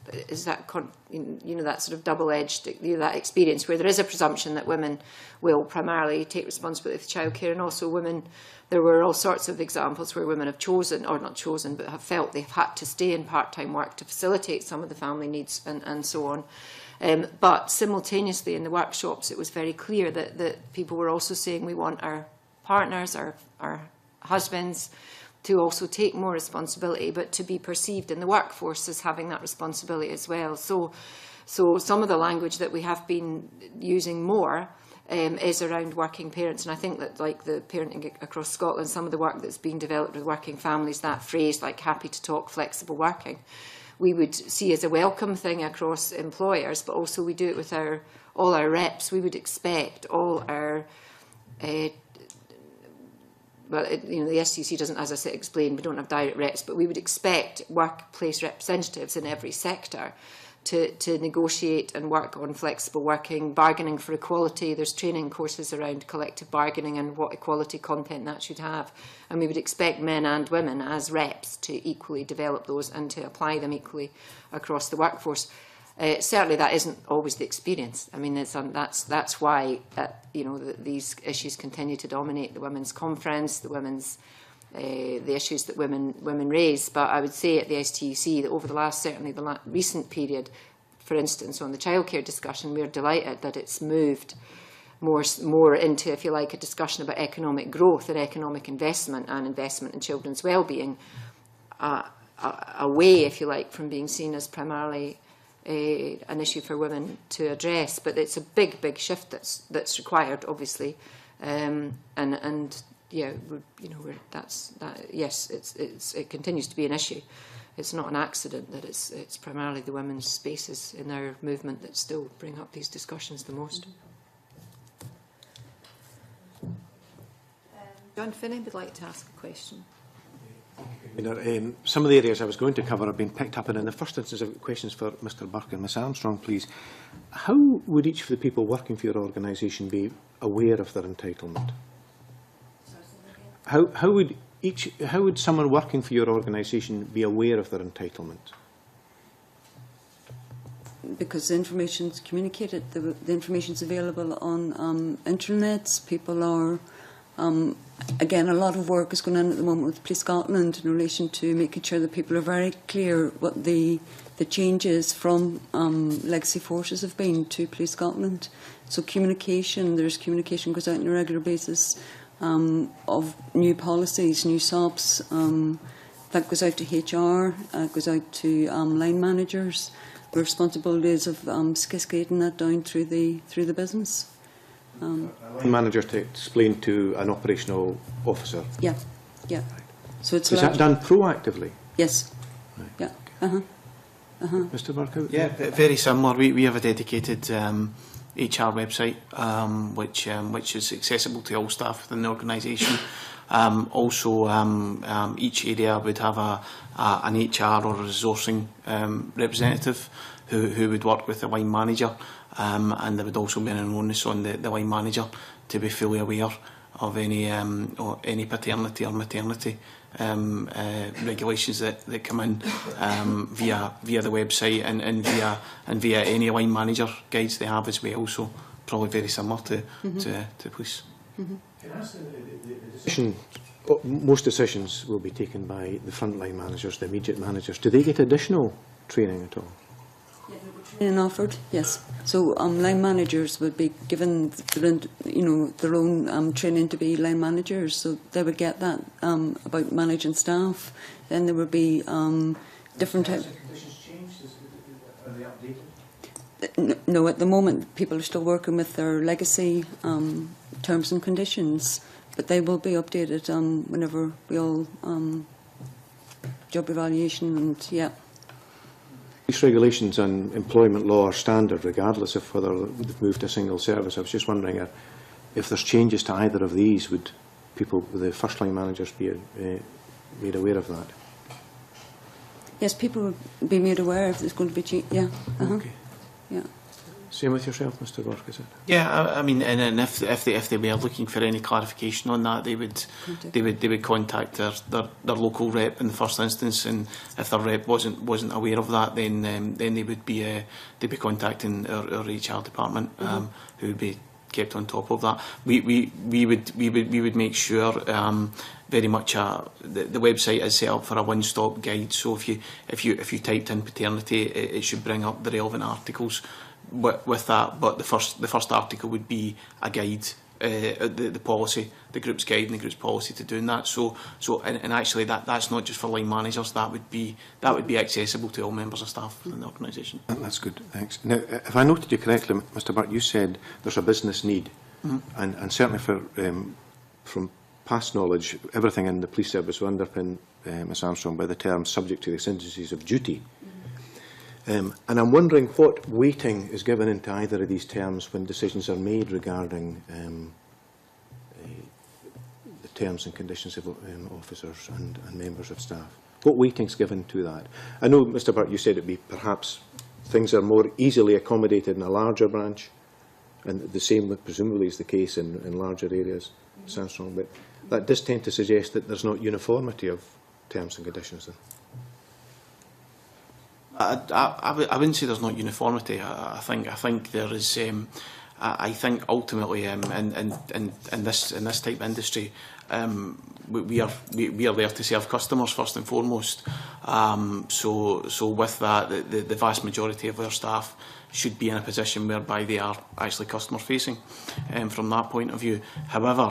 that sort of double-edged, that experience where there is a presumption that women will primarily take responsibility for childcare, and also women. There were all sorts of examples where women have chosen, or not chosen, but have felt they've had to stay in part-time work to facilitate some of the family needs and so on. But simultaneously in the workshops, it was very clear that people were also saying we want our partners, our husbands, to also take more responsibility, but to be perceived in the workforce as having that responsibility as well. So some of the language that we have been using more is around working parents, and I think that, like the Parenting Across Scotland, some of the work that's being developed with working families, that phrase like happy to talk flexible working, we would see as a welcome thing across employers, but also we do it with all our reps. We would expect all our the STC doesn't, as I said, explain, we don't have direct reps, but we would expect workplace representatives in every sector to negotiate and work on flexible working, bargaining for equality. There's training courses around collective bargaining and what equality content that should have. And we would expect men and women as reps to equally develop those and to apply them equally across the workforce. Certainly that isn't always the experience. I mean, that's why these issues continue to dominate the Women's Conference, the issues that women raise. But I would say at the STUC that over the recent period, for instance, on the childcare discussion, we're delighted that it's moved more into, if you like, a discussion about economic growth and economic investment and investment in children's well-being, away, if you like, from being seen as primarily an issue for women to address. But it's a big shift that's required, obviously, yeah, yes, it continues to be an issue. It's not an accident that it's primarily the women's spaces in our movement that still bring up these discussions the most. John Finney would like to ask a question. Some of the areas I was going to cover have been picked up, and in the first instance I've got questions for Mr Burke and Ms Armstrong, please. How would each of the people working for your organisation be aware of their entitlement? How would someone working for your organisation be aware of their entitlement? Because the information is communicated, the information is available on intranets. People are, again, a lot of work is going on at the moment with Police Scotland in relation to making sure that people are very clear what the changes from legacy forces have been to Police Scotland. So there's communication goes out on a regular basis. Of new policies, new SOPs, that goes out to HR, goes out to line managers. The responsibility is of cascading that down through the business. A line manager to explain to an operational officer. Yeah. So it's is that done proactively? Yes. Right. Yeah. Mr Burke? Yeah, very similar. We have a dedicated HR website, which is accessible to all staff within the organisation. Also, each area would have an HR or a resourcing representative who would work with the line manager, and there would also be an onus on the line manager to be fully aware of any paternity or maternity regulations that come in via the website and via any line manager guides they have as well. So probably very similar to police. Can I ask most decisions will be taken by the frontline managers, the immediate managers. Do they get additional training at all? Training offered, yes. So line managers would be given their own training to be line managers, so they would get that about managing staff. Then there would be different types. Conditions changed? Are they updated? No, at the moment people are still working with their legacy terms and conditions, but they will be updated whenever we all job evaluation and yeah. These regulations and employment law are standard regardless of whether they've moved to single service. I was just wondering if there's changes to either of these, would the first line managers be made aware of that? Yes, people would be made aware if there's going to be change. Yeah. Okay. Yeah. Same with yourself, Mr. Burke, is it? Yeah, I mean, and if they were looking for any clarification on that, they would contact their local rep in the first instance, and if their rep wasn't aware of that, then they would be contacting our HR department, who would be kept on top of that. We would make sure very much the website is set up for a one-stop guide. So if you typed in paternity, it should bring up the relevant articles with that. But the first article would be a guide, the policy, the group's guide and the group's policy to doing that. So and actually that's not just for line managers. That would be accessible to all members of staff in the organisation. That's good, thanks. Now, if I noted you correctly, Mr. Burke, you said there's a business need, and certainly from past knowledge, everything in the police service will underpin, Ms Armstrong, by the term subject to the exigencies of duty. And I'm wondering what weighting is given into either of these terms when decisions are made regarding the terms and conditions of officers and members of staff. What weighting is given to that? I know, Mr. Burke, you said it'd be perhaps things are more easily accommodated in a larger branch, and the same presumably is the case in larger areas, Ms Armstrong, but that does tend to suggest that there's not uniformity of terms and conditions then. I wouldn't say there's not uniformity. I think there is. I think ultimately, in this type of industry, we are there to serve customers first and foremost. So with that, the vast majority of our staff should be in a position whereby they are actually customer facing, from that point of view. However,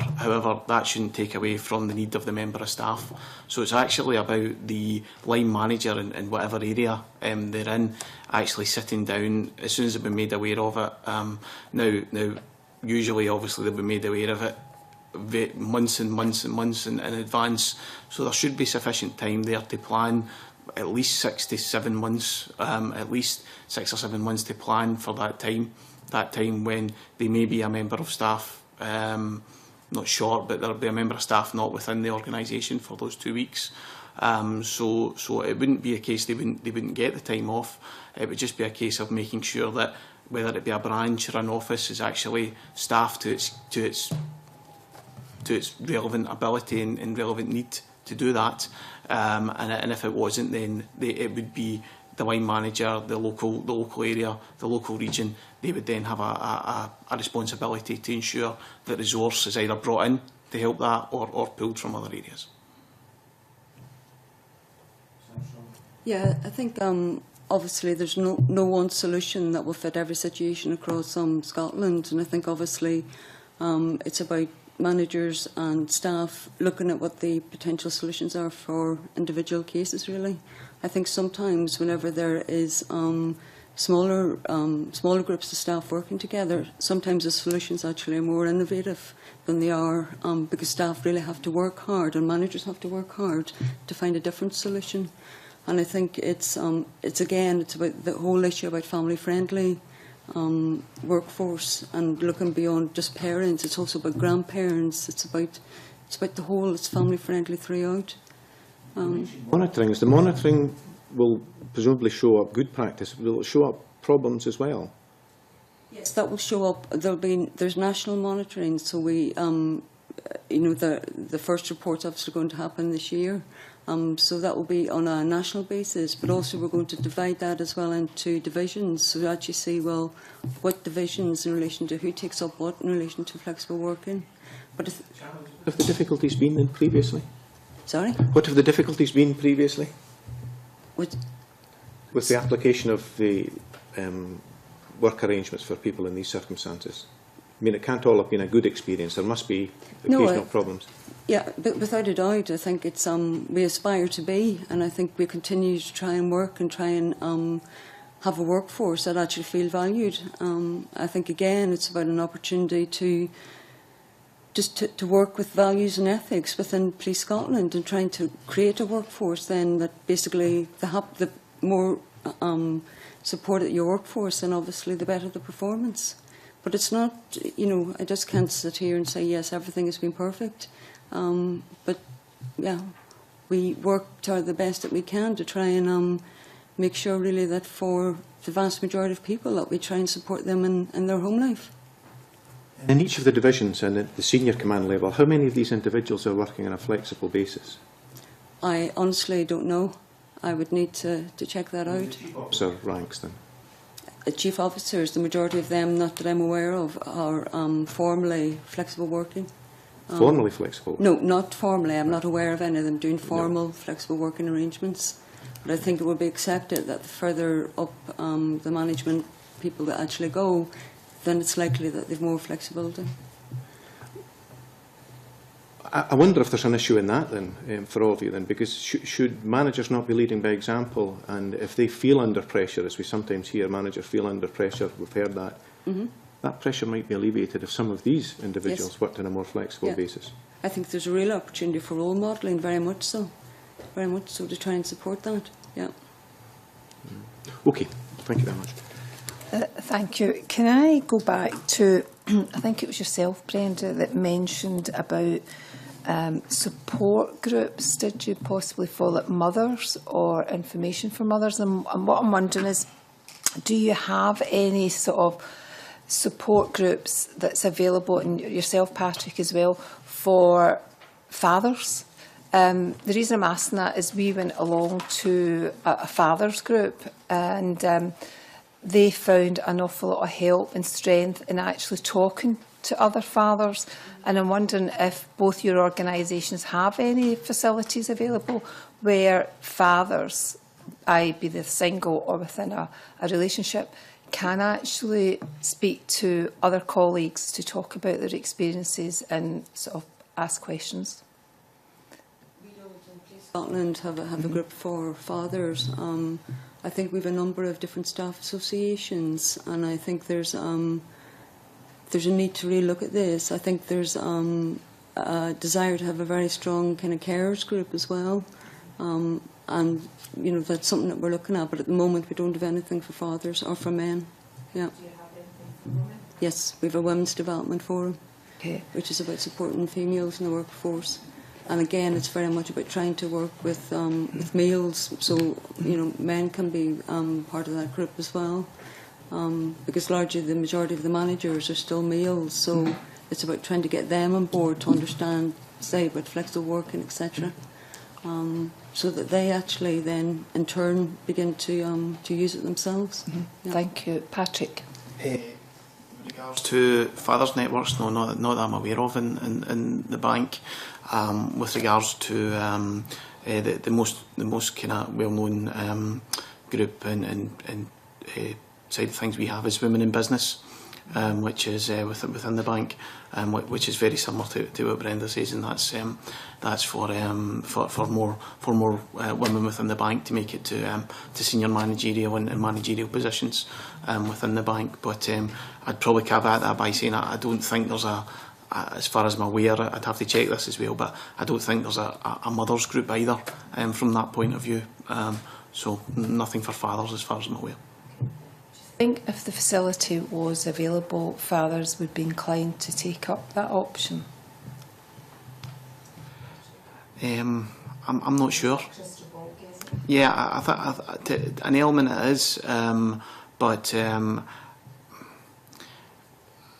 that shouldn't take away from the need of the member of staff. So it's actually about the line manager in whatever area they're in, actually sitting down as soon as they've been made aware of it. Now, usually, obviously, they've been made aware of it months and months and months in advance. So there should be sufficient time there to plan. At least 6 to 7 months, at least 6 or 7 months to plan for that time when they may be a member of staff, not short, but there'll be a member of staff not within the organisation for those 2 weeks. So it wouldn't be a case they wouldn't get the time off. It would just be a case of making sure that whether it be a branch or an office is actually staffed to its relevant ability and relevant need to do that. And if it wasn't, then it would be the line manager, the local area, the local region. They would then have a responsibility to ensure that resource is either brought in to help that or pulled from other areas. Yeah, I think obviously there's no one solution that will fit every situation across Scotland, and I think obviously it's about managers and staff looking at what the potential solutions are for individual cases, really. I think sometimes whenever there is smaller groups of staff working together, sometimes the solutions actually are more innovative than they are, because staff really have to work hard and managers have to work hard to find a different solution. And I think it's about the whole issue about family-friendly workforce and looking beyond just parents. It's also about grandparents. It's about the whole. It's family friendly throughout. Monitoring, is the monitoring will presumably show up good practice. Will it show up problems as well? Yes, that will show up. There's national monitoring. So we, the first report's obviously going to happen this year. So that will be on a national basis, but also we're going to divide that as well into divisions, so we actually see, well, what divisions in relation to who takes up what in relation to flexible working. But have the difficulties been in previously? Sorry? What have the difficulties been previously? With the application of the work arrangements for people in these circumstances? I mean, it can't all have been a good experience. There must be occasional problems. Yeah, but without a doubt, I think it's we aspire to be, and I think we continue to try and work and try and have a workforce that actually feel valued. I think again, it's about an opportunity to work with values and ethics within Police Scotland and trying to create a workforce then that basically the more support at your workforce, then obviously the better the performance. But it's not, I just can't sit here and say, yes, everything has been perfect. But, yeah, we work to the best that we can to try and make sure really that for the vast majority of people that we try and support them in their home life. In each of the divisions and at the senior command level, how many of these individuals are working on a flexible basis? I honestly don't know. I would need to check that out. Officer ranks then? Chief officers, the majority of them, not that I'm aware of, are formally flexible working. Formally flexible? No, not formally. I'm not aware of any of them doing formal flexible working arrangements. But I think it would be accepted that the further up the management people that actually go, then it's likely that they've more flexibility. I wonder if there's an issue in that then, for all of you then, because should managers not be leading by example, and if they feel under pressure, as we sometimes hear managers feel under pressure, we've heard that, that pressure might be alleviated if some of these individuals worked on a more flexible basis. I think there's a real opportunity for role modelling, very much so, to try and support that, yeah. Okay, thank you very much. Thank you. Can I go back to, I think it was yourself, Brenda, that mentioned about support groups. Did you possibly call it mothers or information for mothers? And what I'm wondering is, do you have any sort of support groups that's available, and yourself, Patrick, as well, for fathers? The reason I'm asking that is we went along to a fathers group, and they found an awful lot of help and strength in actually talking to other fathers. And I'm wondering if both your organisations have any facilities available where fathers, be they single or within a relationship, can actually speak to other colleagues to talk about their experiences and sort of ask questions. We don't in Police Scotland have a group for fathers. I think we have a number of different staff associations, and I think there's a need to really look at this. I think there's a desire to have a very strong kind of carers group as well, and you know, that's something that we're looking at. But at the moment, we don't have anything for fathers or for men. Yeah. Do you have anything for women? Yes, we have a women's development forum, which is about supporting females in the workforce. And again, it's very much about trying to work with males, so you know, men can be part of that group as well, because largely the majority of the managers are still males. So it's about trying to get them on board to understand, say, about flexible working, etc., so that they actually then, in turn, begin to use it themselves. Yeah. Thank you, Patrick. With regards to fathers' networks, no, not that I'm aware of in the bank. With regards to the most kind of well-known group and side of things we have is Women in Business, which is within the bank, which is very similar to what Brenda says, and that's for more women within the bank to make it to senior managerial and managerial positions within the bank. But I'd probably caveat that by saying I don't think there's as far as I'm aware, I'd have to check this as well, but I don't think there's a mothers group either from that point of view. So nothing for fathers as far as I'm aware. I think if the facility was available, fathers would be inclined to take up that option. I'm not sure. Yeah, I think an element it is, but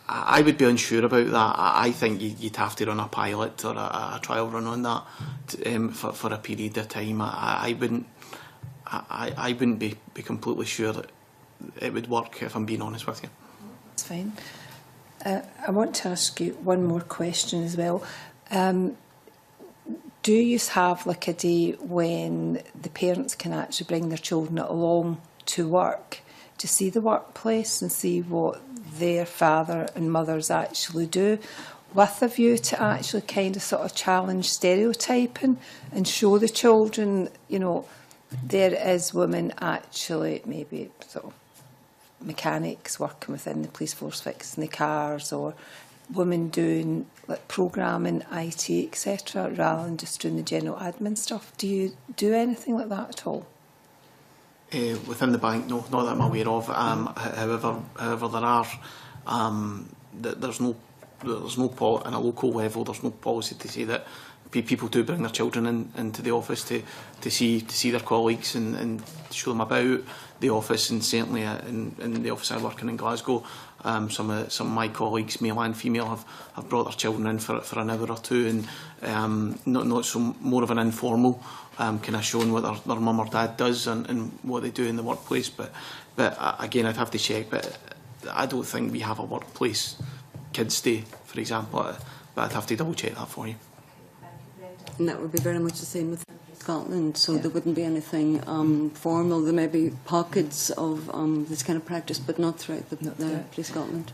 I would be unsure about that. I think you'd have to run a pilot or a trial run on that for a period of time. I wouldn't be completely sure that it would work, if I'm being honest with you. That's fine. I want to ask you one more question as well. Do you have like a day when the parents can actually bring their children along to work to see the workplace and see what their father and mothers actually do, with a view to actually kind of sort of challenge stereotyping and show the children, you know, there is women actually maybe sort of mechanics working within the police force fixing the cars, or women doing like programming, IT, etc., rather than just doing the general admin stuff. Do you do anything like that at all? Within the bank, no, not that I'm aware of. However, there are. There's no on a local level. There's no policy to say that people do bring their children into the office to see their colleagues and show them about the office, and certainly in the office I work in Glasgow, some of my colleagues, male and female, have brought their children in for an hour or two, and not so more of an informal kind of showing what their mum or dad does and what they do in the workplace. But again, I'd have to check. But I don't think we have a workplace kids day, for example. But I'd have to double check that for you. And that would be very much the same with Scotland, so there wouldn't be anything formal. There may be pockets of this kind of practice, but not throughout the Police Scotland.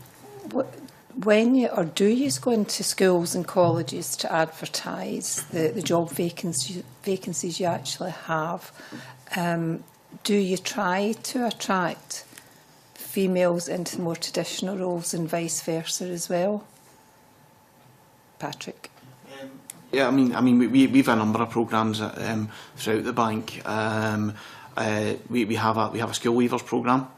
When you, or do you go into schools and colleges to advertise the job vacancies you actually have, do you try to attract females into more traditional roles and vice versa as well? Patrick? Yeah, I mean, we've a number of programmes throughout the bank. We have a school weavers programme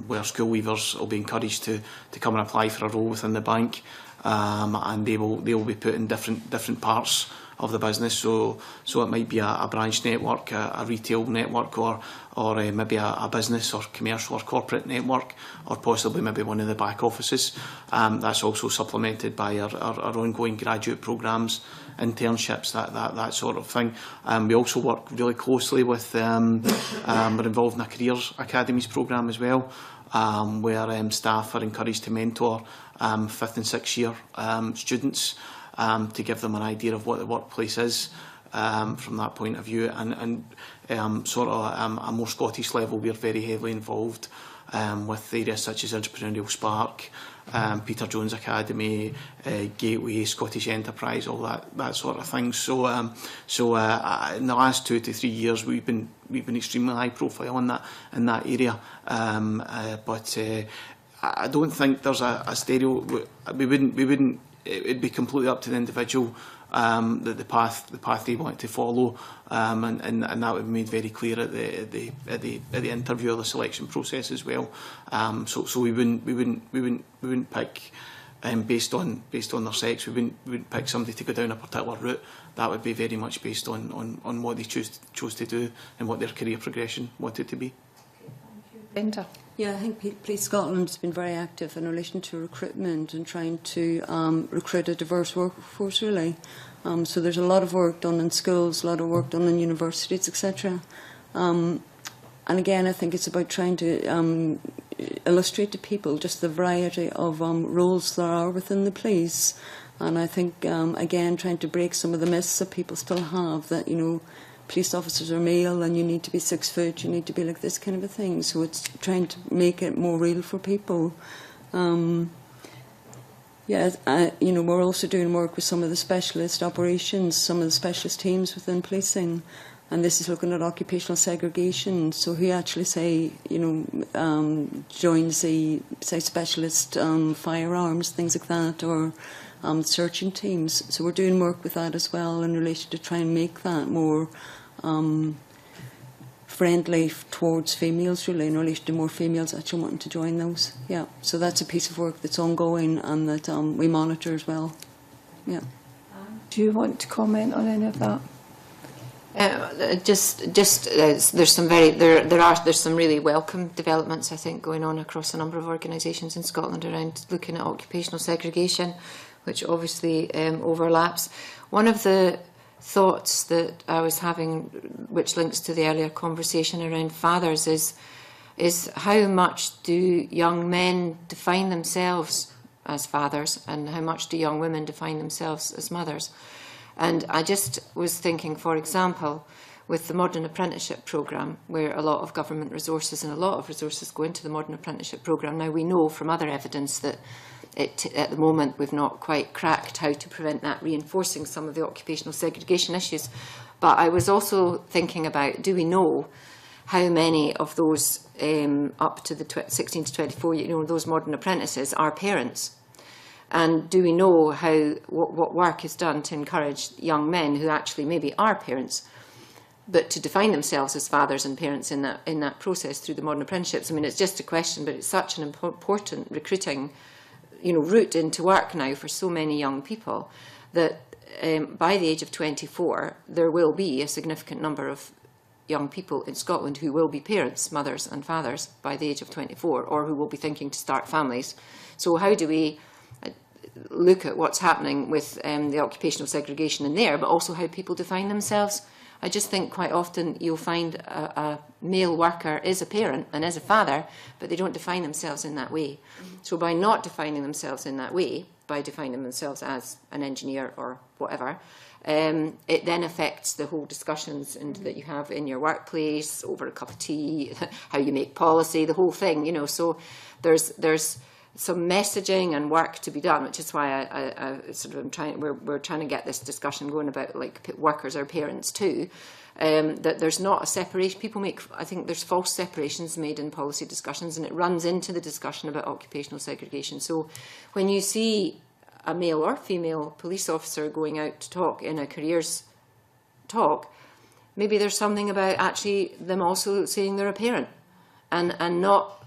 where school weavers will be encouraged to come and apply for a role within the bank, and they will be put in different parts of the business. So it might be a branch network, a retail network, or maybe a business or commercial or corporate network, or possibly maybe one of the back offices. That's also supplemented by our ongoing graduate programmes, internships, that sort of thing. We also work really closely with, we're involved in a careers academies programme as well, where staff are encouraged to mentor 5th and 6th year students, to give them an idea of what the workplace is from that point of view. And sort of a more Scottish level, we're very heavily involved with areas such as Entrepreneurial Spark, Peter Jones Academy, Gateway, Scottish Enterprise, all that sort of thing. So in the last 2 to 3 years, we've been extremely high profile in that area. But I don't think there's a stereo. We wouldn't. It'd be completely up to the individual, the path they want to follow, and that would be made very clear at the interview or the selection process as well. So we wouldn't pick based on their sex. We wouldn't pick somebody to go down a particular route. That would be very much based on what they chose to do and what their career progression wanted to be. Brenda? Yeah, I think Police Scotland has been very active in relation to recruitment and trying to recruit a diverse workforce, really. So there's a lot of work done in schools, a lot of work done in universities, etc. And again, I think it's about trying to illustrate to people just the variety of roles there are within the police. And I think, again, trying to break some of the myths that people still have, that, you know, police officers are male and you need to be 6 foot, you need to be like this kind of a thing. So it's trying to make it more real for people. You know, we're also doing work with some of the specialist operations, some of the specialist teams within policing, and this is looking at occupational segregation. So who actually, say, you know, joins the, say, specialist firearms, things like that, or searching teams. So we're doing work with that as well in relation to try and make that more friendly towards females, really, in relation to more females actually wanting to join those. Yeah, so that's a piece of work that's ongoing and that we monitor as well. Yeah. Do you want to comment on any of that? There's some really welcome developments, I think, going on across a number of organisations in Scotland around looking at occupational segregation, which obviously overlaps. One of the thoughts that I was having, which links to the earlier conversation around fathers, is how much do young men define themselves as fathers, and how much do young women define themselves as mothers? And I just was thinking, for example, with the Modern Apprenticeship Programme, where a lot of government resources and a lot of resources go into the Modern Apprenticeship Programme. Now, we know from other evidence that at the moment we've not quite cracked how to prevent that reinforcing some of the occupational segregation issues. But I was also thinking about, do we know how many of those up to the 16 to 24, you know, those modern apprentices are parents? And do we know what work is done to encourage young men who actually maybe are parents, but to define themselves as fathers and parents in that process through the modern apprenticeships? I mean, it's just a question, but it's such an important recruiting, you know, route into work now for so many young people. that by the age of 24, there will be a significant number of young people in Scotland who will be parents, mothers and fathers by the age of 24, or who will be thinking to start families. So how do we look at what's happening with the occupational segregation in there, but also how people define themselves? I just think quite often you'll find a male worker is a parent and is a father, but they don't define themselves in that way. So by not defining themselves in that way, by defining themselves as an engineer or whatever, it then affects the whole discussions that you have in your workplace over a cup of tea, how you make policy, the whole thing, you know. So there's some messaging and work to be done, which is why I sort of am trying. We're trying to get this discussion going about like workers are parents too. That there's not a separation. People make, I think there's false separations made in policy discussions, and it runs into the discussion about occupational segregation. So when you see a male or female police officer going out to talk in a careers talk, maybe there's something about actually them also saying they're a parent, and not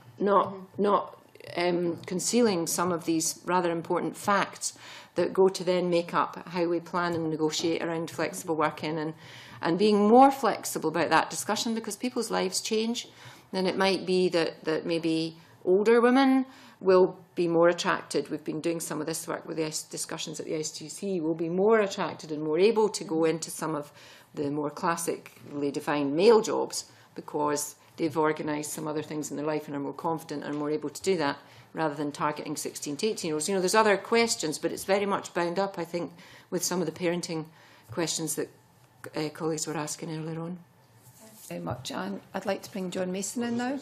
concealing some of these rather important facts that go to then make up how we plan and negotiate around flexible working, and being more flexible about that discussion, because people's lives change. Then it might be that maybe older women will be more attracted. We've been doing some of this work with the discussions at the STC, will be more attracted and more able to go into some of the more classically defined male jobs because they've organised some other things in their life and are more confident and more able to do that, rather than targeting 16 to 18-year-olds. You know, there's other questions, but it's very much bound up, I think, with some of the parenting questions that colleagues were asking earlier on. Thanks very much, Anne. I'd like to bring John Mason in now.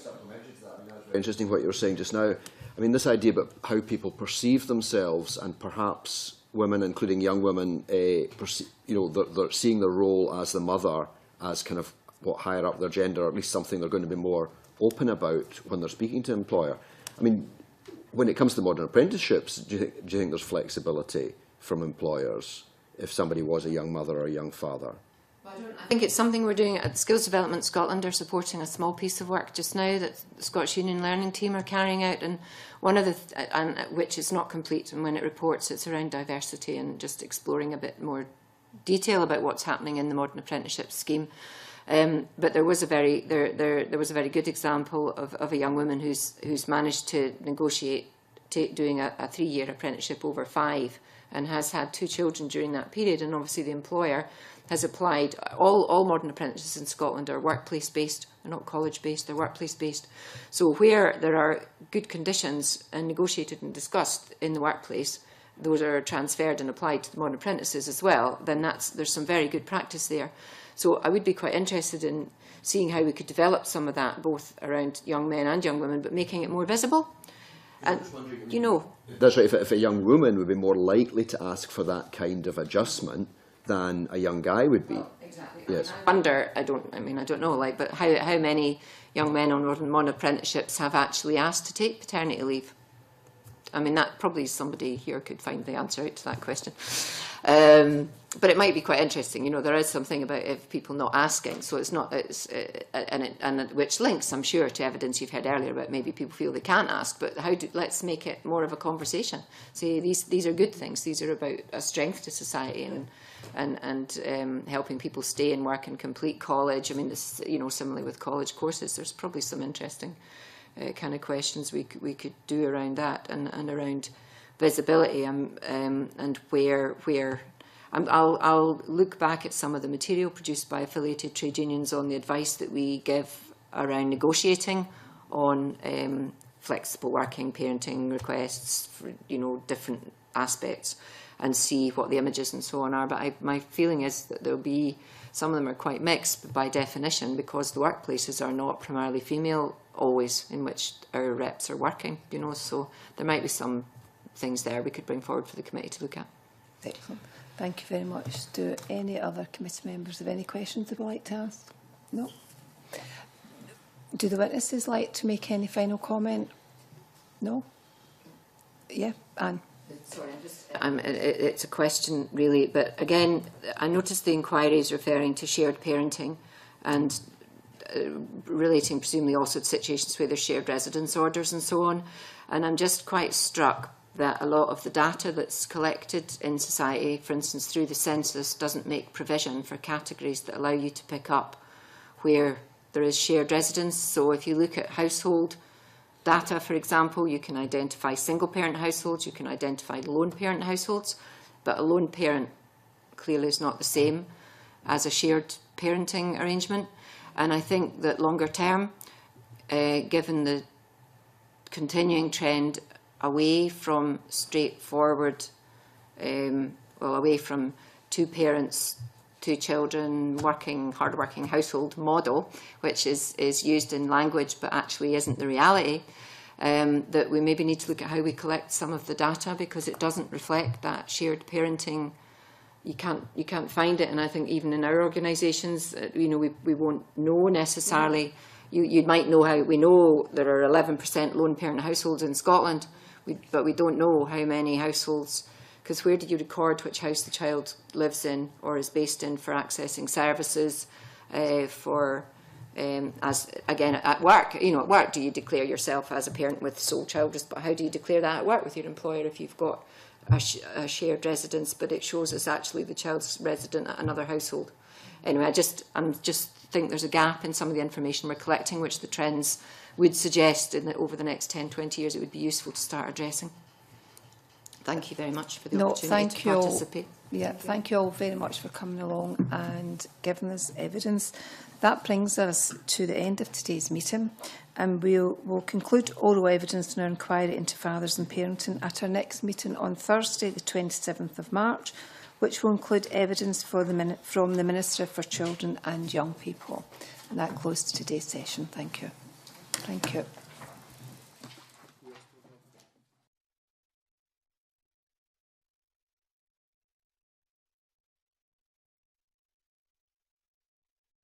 Interesting what you were saying just now. I mean, this idea about how people perceive themselves, and perhaps women, including young women, you know, they're seeing their role as the mother as kind of what higher up their gender, or at least something they're going to be more open about when they're speaking to an employer. I mean, when it comes to modern apprenticeships, do you think there's flexibility from employers if somebody was a young mother or a young father? I think it's something we're doing at Skills Development Scotland. Are supporting a small piece of work just now that the Scottish Union Learning Team are carrying out, and one of the which is not complete, and when it reports, it's around diversity and just exploring a bit more detail about what's happening in the modern apprenticeship scheme. But there was a very good example of a young woman who's managed to negotiate doing a 3-year apprenticeship over 5, and has had 2 children during that period. And obviously the employer has applied. All modern apprentices in Scotland are workplace based. They're not college based. They're workplace based. So where there are good conditions and negotiated and discussed in the workplace, those are transferred and applied to the modern apprentices as well. Then there's some very good practice there. So I would be quite interested in seeing how we could develop some of that, both around young men and young women, but making it more visible. And, you know... That's right, if a young woman would be more likely to ask for that kind of adjustment than a young guy would be. Well, exactly. Yes. I wonder, I don't know, like, but how many young men on modern apprenticeships have actually asked to take paternity leave? I mean, that probably somebody here could find the answer out to that question. But it might be quite interesting. You know, there is something about if people not asking, so it's not, and which links, I'm sure, to evidence you've heard earlier about maybe people feel they can't ask. But let's make it more of a conversation. Say these are good things. These are about a strength to society and helping people stay in work and complete college. I mean, this, you know, similarly with college courses, there's probably some interesting kind of questions we could do around that and around visibility and where I'll look back at some of the material produced by affiliated trade unions on the advice that we give around negotiating on flexible working, parenting requests for, you know, different aspects, and see what the images and so on are. But my feeling is that there'll be, some of them are quite mixed by definition, because the workplaces are not primarily female always in which our reps are working, you know, so there might be some things there we could bring forward for the committee to look at. Excellent. Thank you very much. Do any other committee members have any questions they would like to ask? No? Do the witnesses like to make any final comment? No? Yeah, Anne. Sorry, it's a question really, but again, I noticed the inquiry is referring to shared parenting and relating presumably also to situations where there's shared residence orders and so on. And I'm just quite struck that a lot of the data that's collected in society, for instance through the census, doesn't make provision for categories that allow you to pick up where there is shared residence. So if you look at household data, for example, you can identify single-parent households, you can identify lone-parent households, but a lone parent clearly is not the same as a shared parenting arrangement. And I think that longer term, given the continuing trend away from straightforward, away from two parents, two children, hard-working household model, which is used in language but actually isn't the reality, that we maybe need to look at how we collect some of the data, because it doesn't reflect that shared parenting. You can't find it, and I think even in our organisations, we won't know necessarily. You might know how we know there are 11% lone parent households in Scotland, but we don't know how many households. Because where do you record which house the child lives in or is based in for accessing services? As again at work, at work, do you declare yourself as a parent with sole child? But how do you declare that at work with your employer if you've got a shared residence, but it shows it's actually the child's resident at another household? Anyway, I just think there's a gap in some of the information we're collecting, which the trends would suggest over the next 10, 20 years it would be useful to start addressing. Thank you very much for the opportunity to participate. Thank you all very much for coming along and giving us evidence. That brings us to the end of today's meeting, and we'll conclude oral evidence in our inquiry into fathers and parenting at our next meeting on Thursday, the 27th of March, which will include evidence from the Minister for Children and Young People. And that closes today's session. Thank you. Thank you.